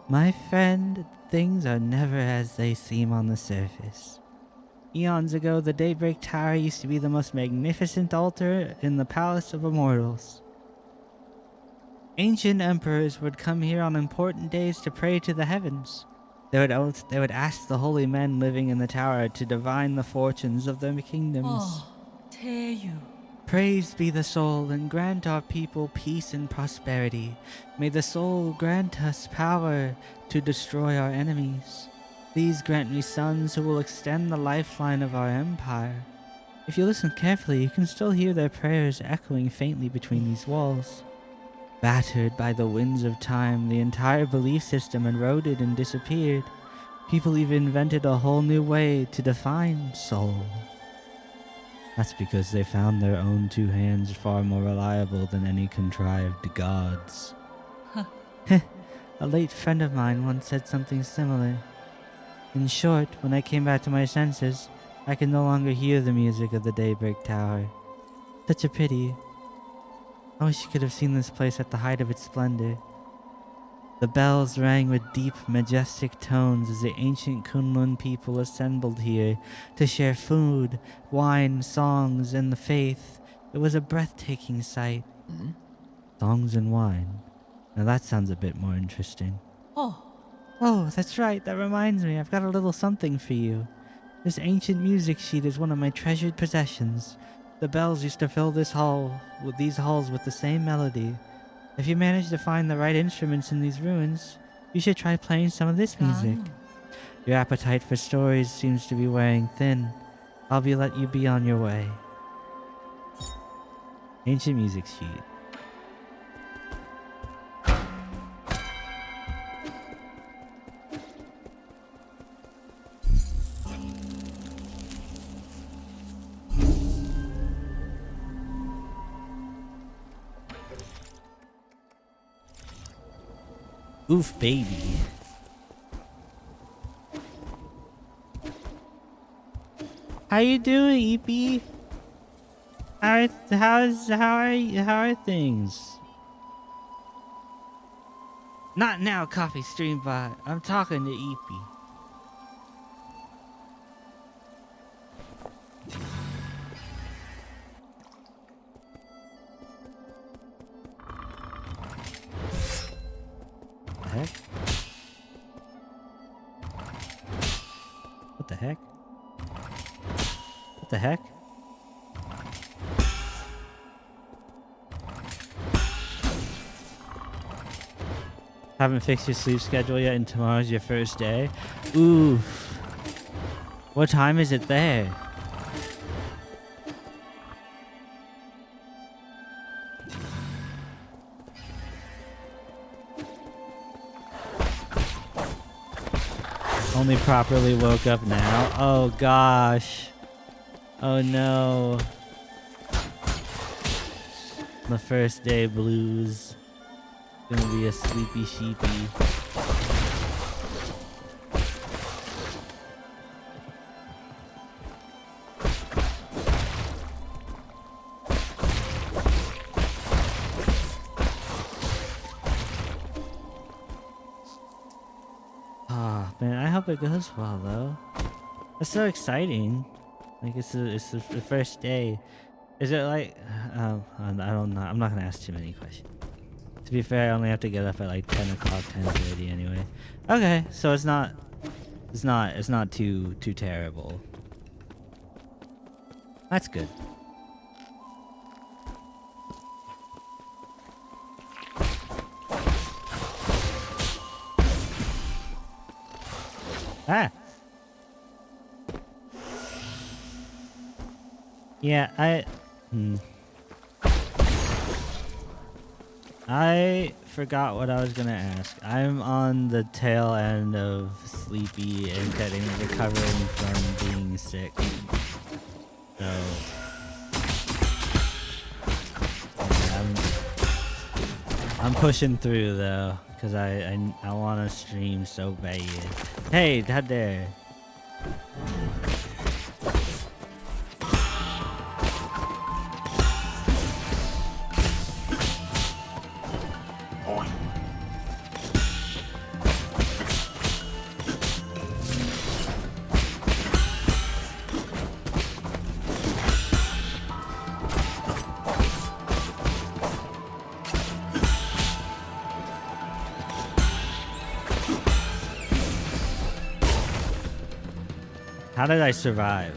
My friend, things are never as they seem on the surface. Eons ago, the Daybreak Tower used to be the most magnificent altar in the Palace of Immortals. Ancient emperors would come here on important days to pray to the heavens. They would ask the holy men living in the tower to divine the fortunes of their kingdoms. Oh, Taeyu. Praise be the soul, and grant our people peace and prosperity. May the soul grant us power to destroy our enemies. Please grant me sons who will extend the lifeline of our empire. If you listen carefully, you can still hear their prayers echoing faintly between these walls. Battered by the winds of time, the entire belief system eroded and disappeared. People even invented a whole new way to define soul. That's because they found their own two hands far more reliable than any contrived gods. A late friend of mine once said something similar. In short, when I came back to my senses, I could no longer hear the music of the Daybreak Tower. Such a pity. I wish you could have seen this place at the height of its splendor. The bells rang with deep, majestic tones as the ancient Kunlun people assembled here to share food, wine, songs, and the faith. It was a breathtaking sight. Songs and wine. Now that sounds a bit more interesting. Oh, that's right. That reminds me. I've got a little something for you. This ancient music sheet is one of my treasured possessions. The bells used to fill these halls with the same melody. If you manage to find the right instruments in these ruins, you should try playing some of this music. Your appetite for stories seems to be wearing thin. I'll let you be on your way. Ancient music sheet. Oof, baby. How you doing, EP? How are things? Not now, Coffee Stream Bot. I'm talking to EP. Heck? What the heck? What the heck? Haven't fixed your sleep schedule yet and tomorrow's your first day? Oof. What time is it there? Only properly woke up now. Oh gosh. Oh no. The first day blues. Gonna be a sleepy sheepy. Man, I hope it goes well though. That's so exciting. Like it's the first day. Is it like I'm not gonna ask too many questions. To be fair, I only have to get up at like 10 o'clock, 10:30 anyway. Okay, so it's not too terrible. That's good. Ah. Yeah, I forgot what I was gonna ask. I'm on the tail end of sleepy and recovering from being sick. So yeah, I'm pushing through though, cause I want to stream so bad. Hey, dad there. How did I survive?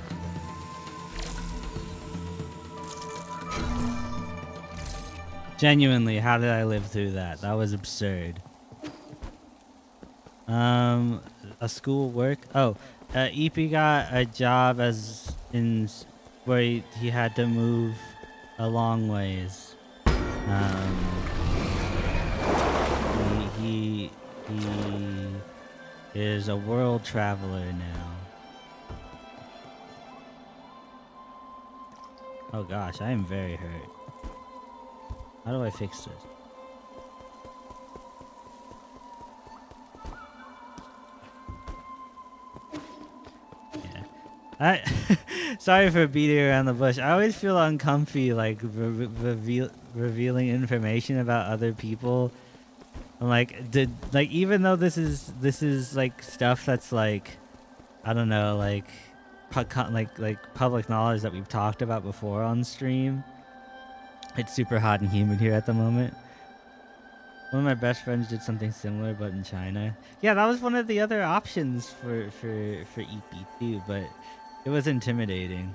Genuinely, how did I live through that? That was absurd. A school work? Oh, EP got a job as in where he had to move a long ways. He is a world traveler now. Oh gosh, I am very hurt. How do I fix this? Sorry for beating around the bush. I always feel uncomfy, like revealing information about other people. I'm like, even though this is like stuff that's like, I don't know, like public knowledge that we've talked about before on stream. It's super hot and humid here at the moment. One of my best friends did something similar, but in China. Yeah, that was one of the other options for EP too, but it was intimidating.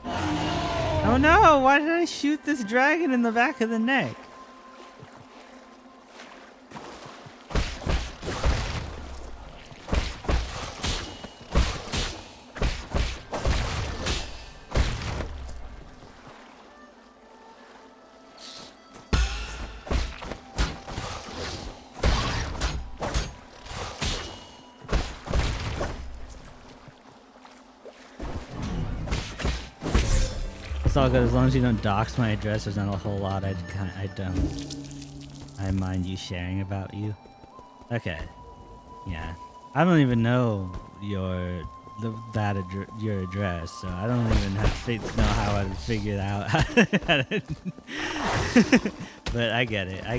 Oh no! Why did I shoot this dragon in the back of the neck? It's all good as long as you don't dox my address. There's not a whole lot I mind you sharing about you. Okay, yeah, I don't even know your address, so I don't even have to know how I'd figure it out. But I get it. Yeah,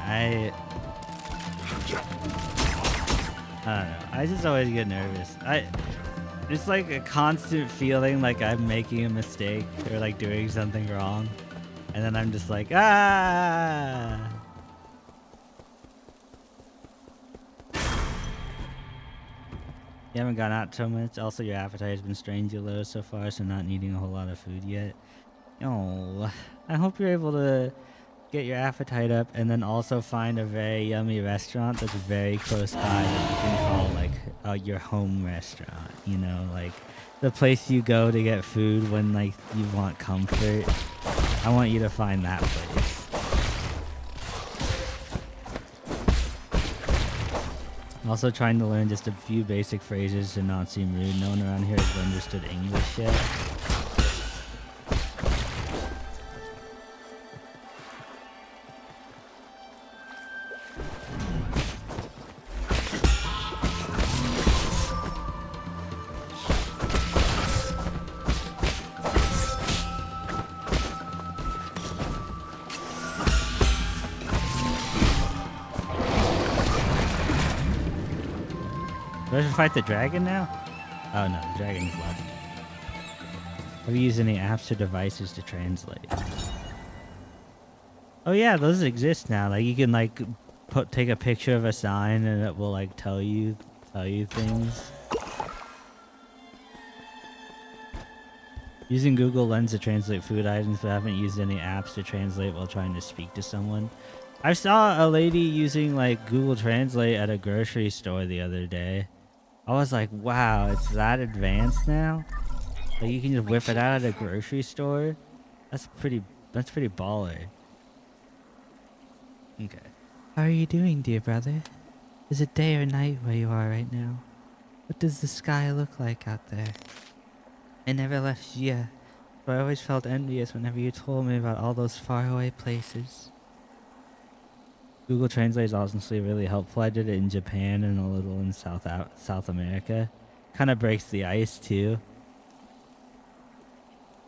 I don't know. I just always get nervous. It's like a constant feeling like I'm making a mistake or like doing something wrong. And then I'm just like, ah! You haven't gone out so much. Also, your appetite has been strangely low so far, so not needing a whole lot of food yet. Oh, I hope you're able to get your appetite up and then also find a very yummy restaurant that's very close by that you can call like your home restaurant, you know, like the place you go to get food when like you want comfort. I want you to find that place. Also trying to learn just a few basic phrases to not seem rude. No one around here has understood English yet. Do I just fight the dragon now? Oh no, the dragon's left. Have you used any apps or devices to translate? Oh yeah, those exist now. Like you can like take a picture of a sign and it will like tell you things. Using Google Lens to translate food items, but I haven't used any apps to translate while trying to speak to someone. I saw a lady using like Google Translate at a grocery store the other day. I was like, wow, it's that advanced now? Like you can just whip it out at a grocery store? That's pretty baller. Okay. How are you doing, dear brother? Is it day or night where you are right now? What does the sky look like out there? I never left Xia, but I always felt envious whenever you told me about all those faraway places. Google Translate is honestly really helpful. I did it in Japan and a little in South America. Kind of breaks the ice too.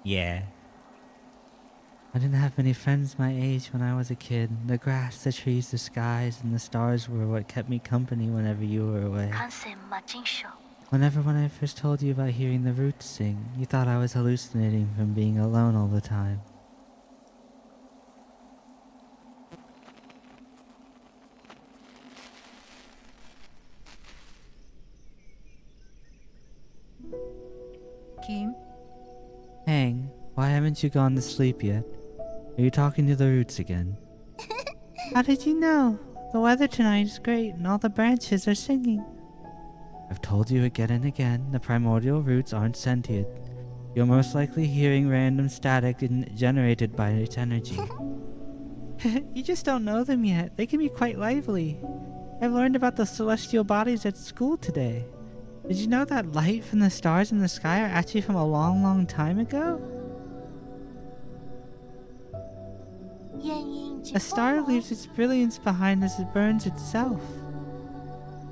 Yeah. I didn't have many friends my age when I was a kid. The grass, the trees, the skies, and the stars were what kept me company whenever you were away. When I first told you about hearing the roots sing, you thought I was hallucinating from being alone all the time. Kim? Hang, why haven't you gone to sleep yet? Are you talking to the roots again? How did you know? The weather tonight is great and all the branches are singing. I've told you again and again, the primordial roots aren't sentient. You're most likely hearing random static generated by its energy. You just don't know them yet. They can be quite lively. I've learned about the celestial bodies at school today. Did you know that light from the stars in the sky are actually from a long, long time ago? A star leaves its brilliance behind as it burns itself.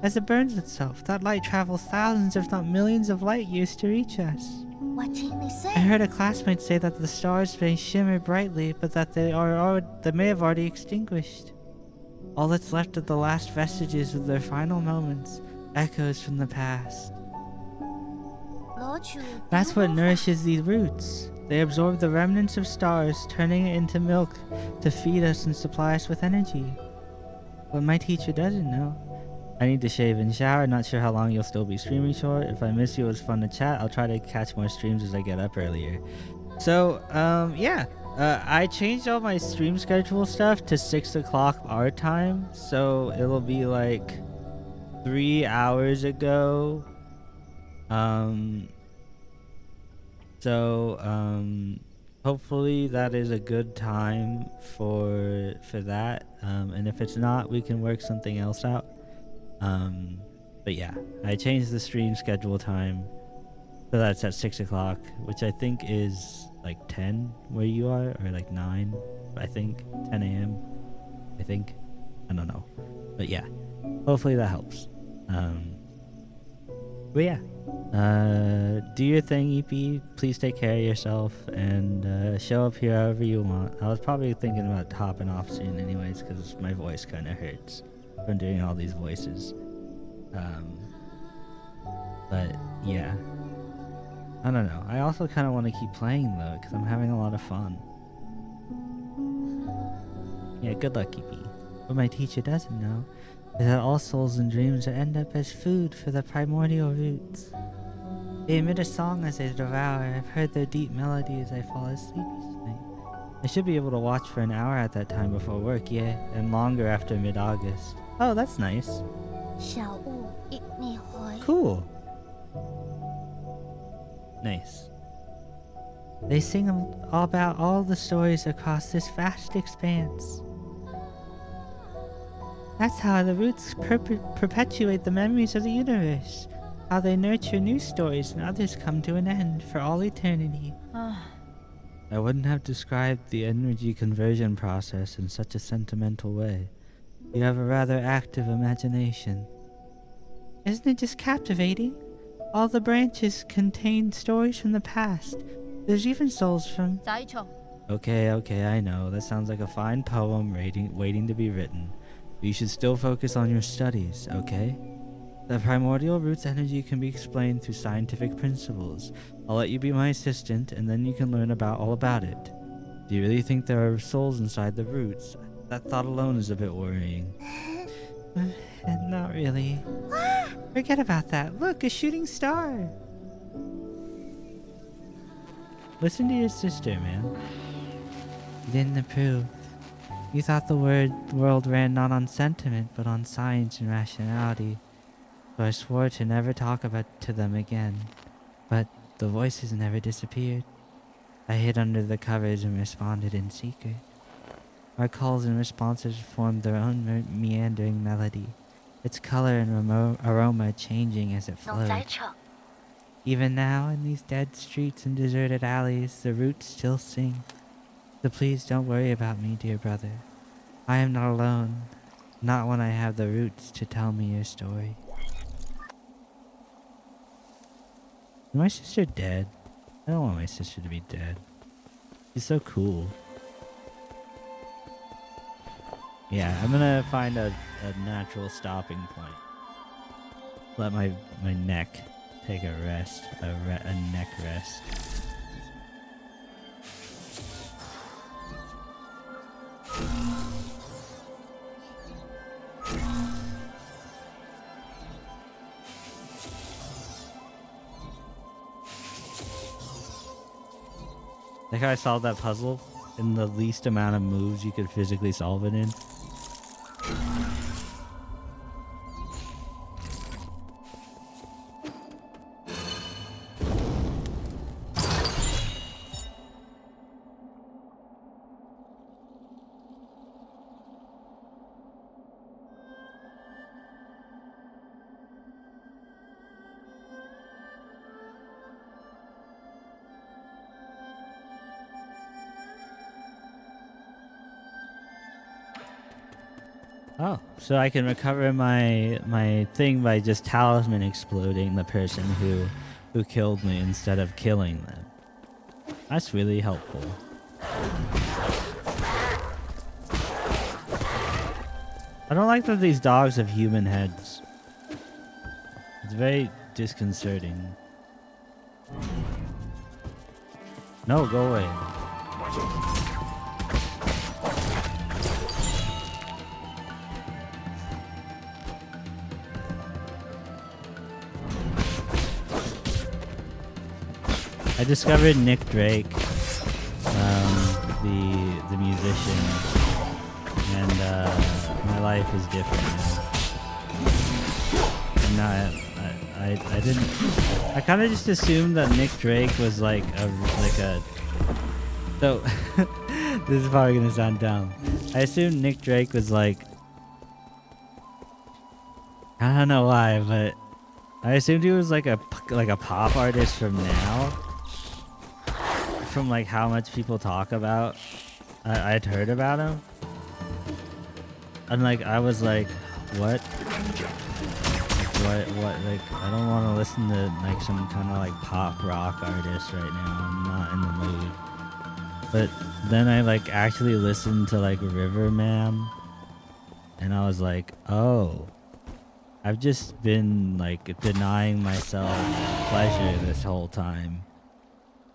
As it burns itself, that light travels thousands if not millions of light years to reach us. I heard a classmate say that the stars may shimmer brightly, but that they may have already extinguished. All that's left of the last vestiges of their final moments, echoes from the past. That's what nourishes these roots. They absorb the remnants of stars, turning it into milk to feed us and supply us with energy. What my teacher doesn't know. I need to shave and shower. Not sure how long you'll still be streaming short. If I miss you, it was fun to chat. I'll try to catch more streams as I get up earlier. So, yeah. I changed all my stream schedule stuff to 6 o'clock our time. So it'll be like 3 hours ago. Hopefully that is a good time for that. And if it's not, we can work something else out. But yeah, I changed the stream schedule time so that's at 6 o'clock, which I think is like 10 where you are, or like 9, I think 10 a.m. I think, I don't know, but yeah, hopefully that helps. But yeah, do your thing, EP. Please take care of yourself and show up here however you want. I was probably thinking about hopping off soon anyways, because my voice kind of hurts from doing all these voices. But yeah, I don't know. I also kind of want to keep playing though, because I'm having a lot of fun. Yeah, good luck, EP. What my teacher doesn't know is that all souls and dreams end up as food for the primordial roots. They emit a song as they devour. I've heard their deep melody as I fall asleep each night. I should be able to watch for an hour at that time before work, yeah, and longer after mid-August. Oh, that's nice. Cool. Nice. They sing all about all the stories across this vast expanse. That's how the roots perpetuate the memories of the universe. How they nurture new stories and others come to an end for all eternity. I wouldn't have described the energy conversion process in such a sentimental way. You have a rather active imagination. Isn't it just captivating? All the branches contain stories from the past. There's even souls from... Okay, I know. That sounds like a fine poem waiting to be written. You should still focus on your studies, okay? The primordial root's energy can be explained through scientific principles. I'll let you be my assistant, and then you can learn all about it. Do you really think there are souls inside the roots? That thought alone is a bit worrying. Not really. Forget about that. Look, a shooting star. Listen to your sister, man. You didn't approve. You thought the world ran not on sentiment, but on science and rationality. So I swore to never talk to them again. But the voices never disappeared. I hid under the covers and responded in secret. Our calls and responses formed their own meandering melody, its color and aroma changing as it flowed. Even now, in these dead streets and deserted alleys, the roots still sing. So please don't worry about me, dear brother. I am not alone, not when I have the roots to tell me your story. Is my sister dead? I don't want my sister to be dead. She's so cool. Yeah, I'm gonna find a natural stopping point. Let my neck take a rest, a neck rest. Like how I solved that puzzle in the least amount of moves you could physically solve it in. Oh, so I can recover my thing by just talisman exploding the person who killed me instead of killing them. That's really helpful. I don't like that these dogs have human heads. It's very disconcerting. No, go away. I discovered Nick Drake, the musician, and my life is different now. And I didn't. I kind of just assumed that Nick Drake was like a. So this is probably gonna sound dumb. I assumed Nick Drake was like. I don't know why, but I assumed he was like a pop artist from now. From like how much people talk about I'd heard about him, and like I was like, what like I don't want to listen to like some kind of like pop rock artist right now. I'm not in the mood. But then I like actually listened to like Riverman, and I was like, oh, I've just been like denying myself pleasure this whole time.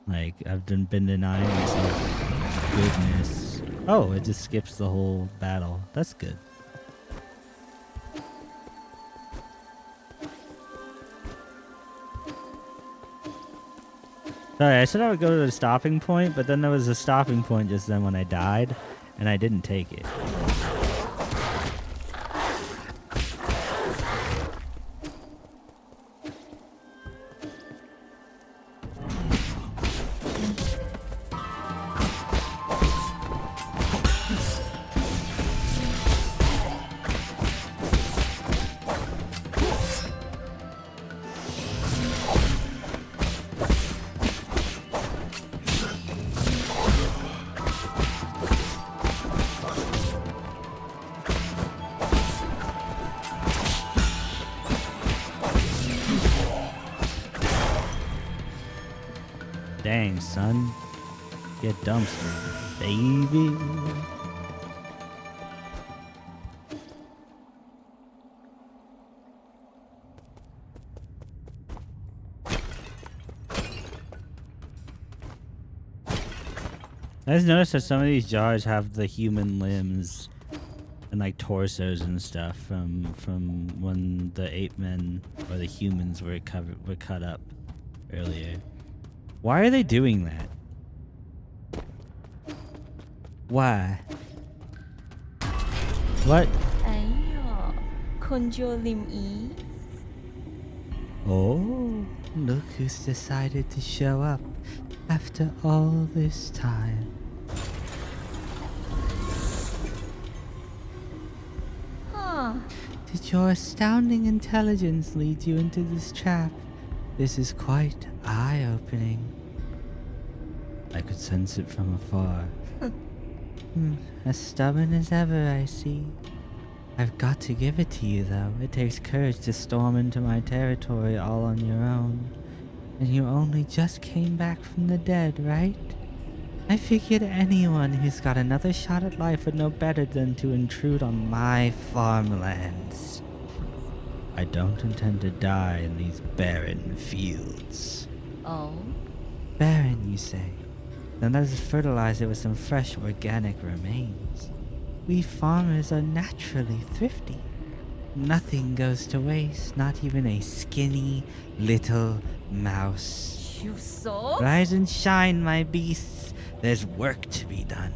Like, I've been denying myself goodness. Oh, it just skips the whole battle. That's good. Sorry, I said I would go to the stopping point, but then there was a stopping point just then when I died, and I didn't take it. Dang, son. Get dumpstered, baby. I just noticed that some of these jars have the human limbs and like torsos and stuff from when the ape men or the humans were cut up earlier. Why are they doing that? Why? What? 哎呀，คนโจลิมอี Oh, look who's decided to show up after all this time. Huh. Did your astounding intelligence lead you into this trap? This is quite eye-opening. I could sense it from afar. As stubborn as ever, I see. I've got to give it to you, though. It takes courage to storm into my territory all on your own. And you only just came back from the dead, right? I figured anyone who's got another shot at life would know better than to intrude on my farmlands. I don't intend to die in these barren fields. Oh. Barren, you say? Then let us fertilize it with some fresh organic remains. We farmers are naturally thrifty. Nothing goes to waste, not even a skinny little mouse. You saw? Rise and shine, my beasts. There's work to be done.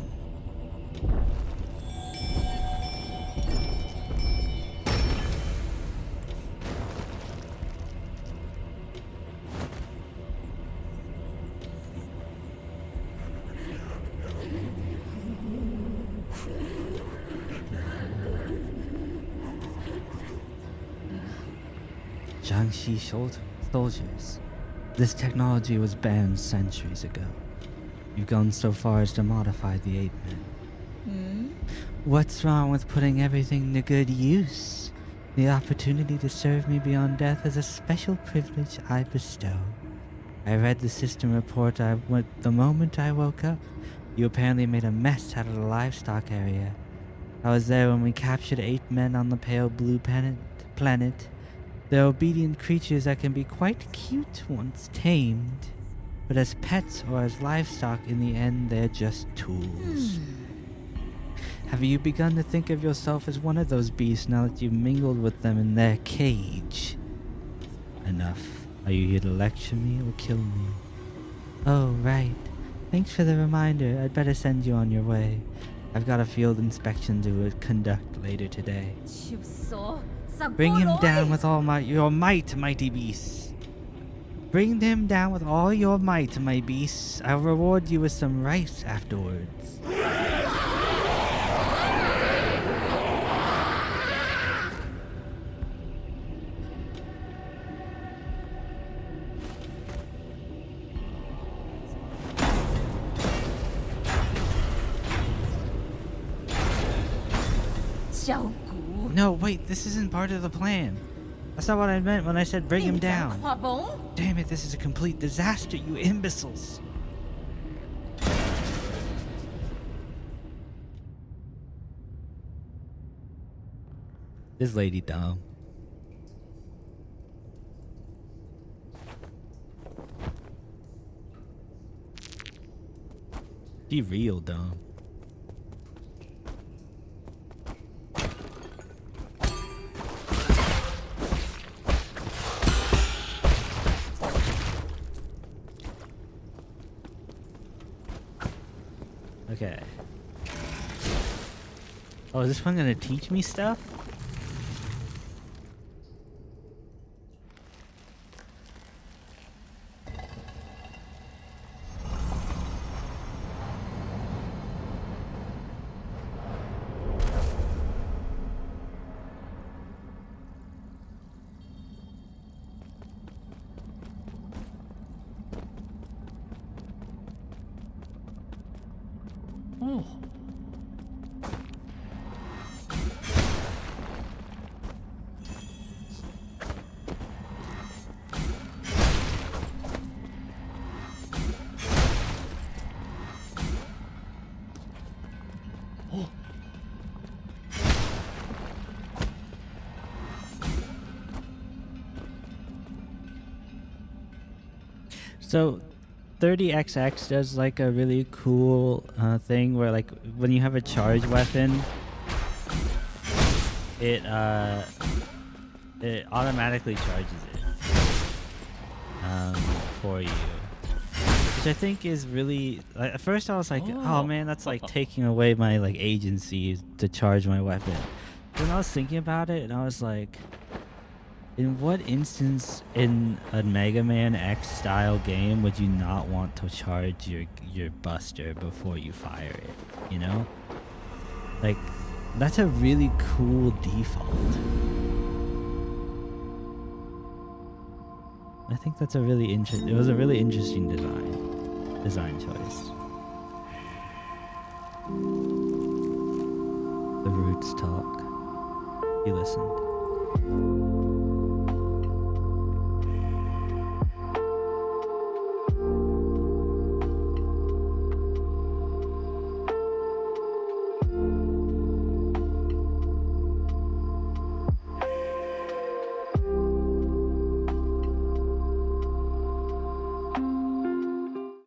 Jiangxi soldiers. This technology was banned centuries ago. You've gone so far as to modify the 8 men. What's wrong with putting everything to good use? The opportunity to serve me beyond death is a special privilege I bestow. I read the system report the moment I woke up. You apparently made a mess out of the livestock area. I was there when we captured 8 men on the pale blue planet. They're obedient creatures that can be quite cute once tamed. But as pets or as livestock, in the end, they're just tools. Have you begun to think of yourself as one of those beasts now that you've mingled with them in their cage? Enough. Are you here to lecture me or kill me? Oh, right. Thanks for the reminder. I'd better send you on your way. I've got a field inspection to conduct later today. Bring him down with all your might, mighty beasts. Bring them down with all your might, my beasts. I'll reward you with some rice afterwards. No, wait, this isn't part of the plan. That's not what I meant when I said bring him down. Damn it, this is a complete disaster, you imbeciles. This lady dumb. She real dumb. Okay. Oh, is this one gonna teach me stuff? Oh. Oh. So 30XX does like a really cool thing where like when you have a charge weapon, it automatically charges it for you, which I think is really at first I was like, oh man, that's like taking away my like agency to charge my weapon. Then I was thinking about it and I was like, in what instance in a Mega Man X style game would you not want to charge your buster before you fire it, you know? Like, that's a really cool default. I think that's a really it was a really interesting design choice. The roots talk. He listened.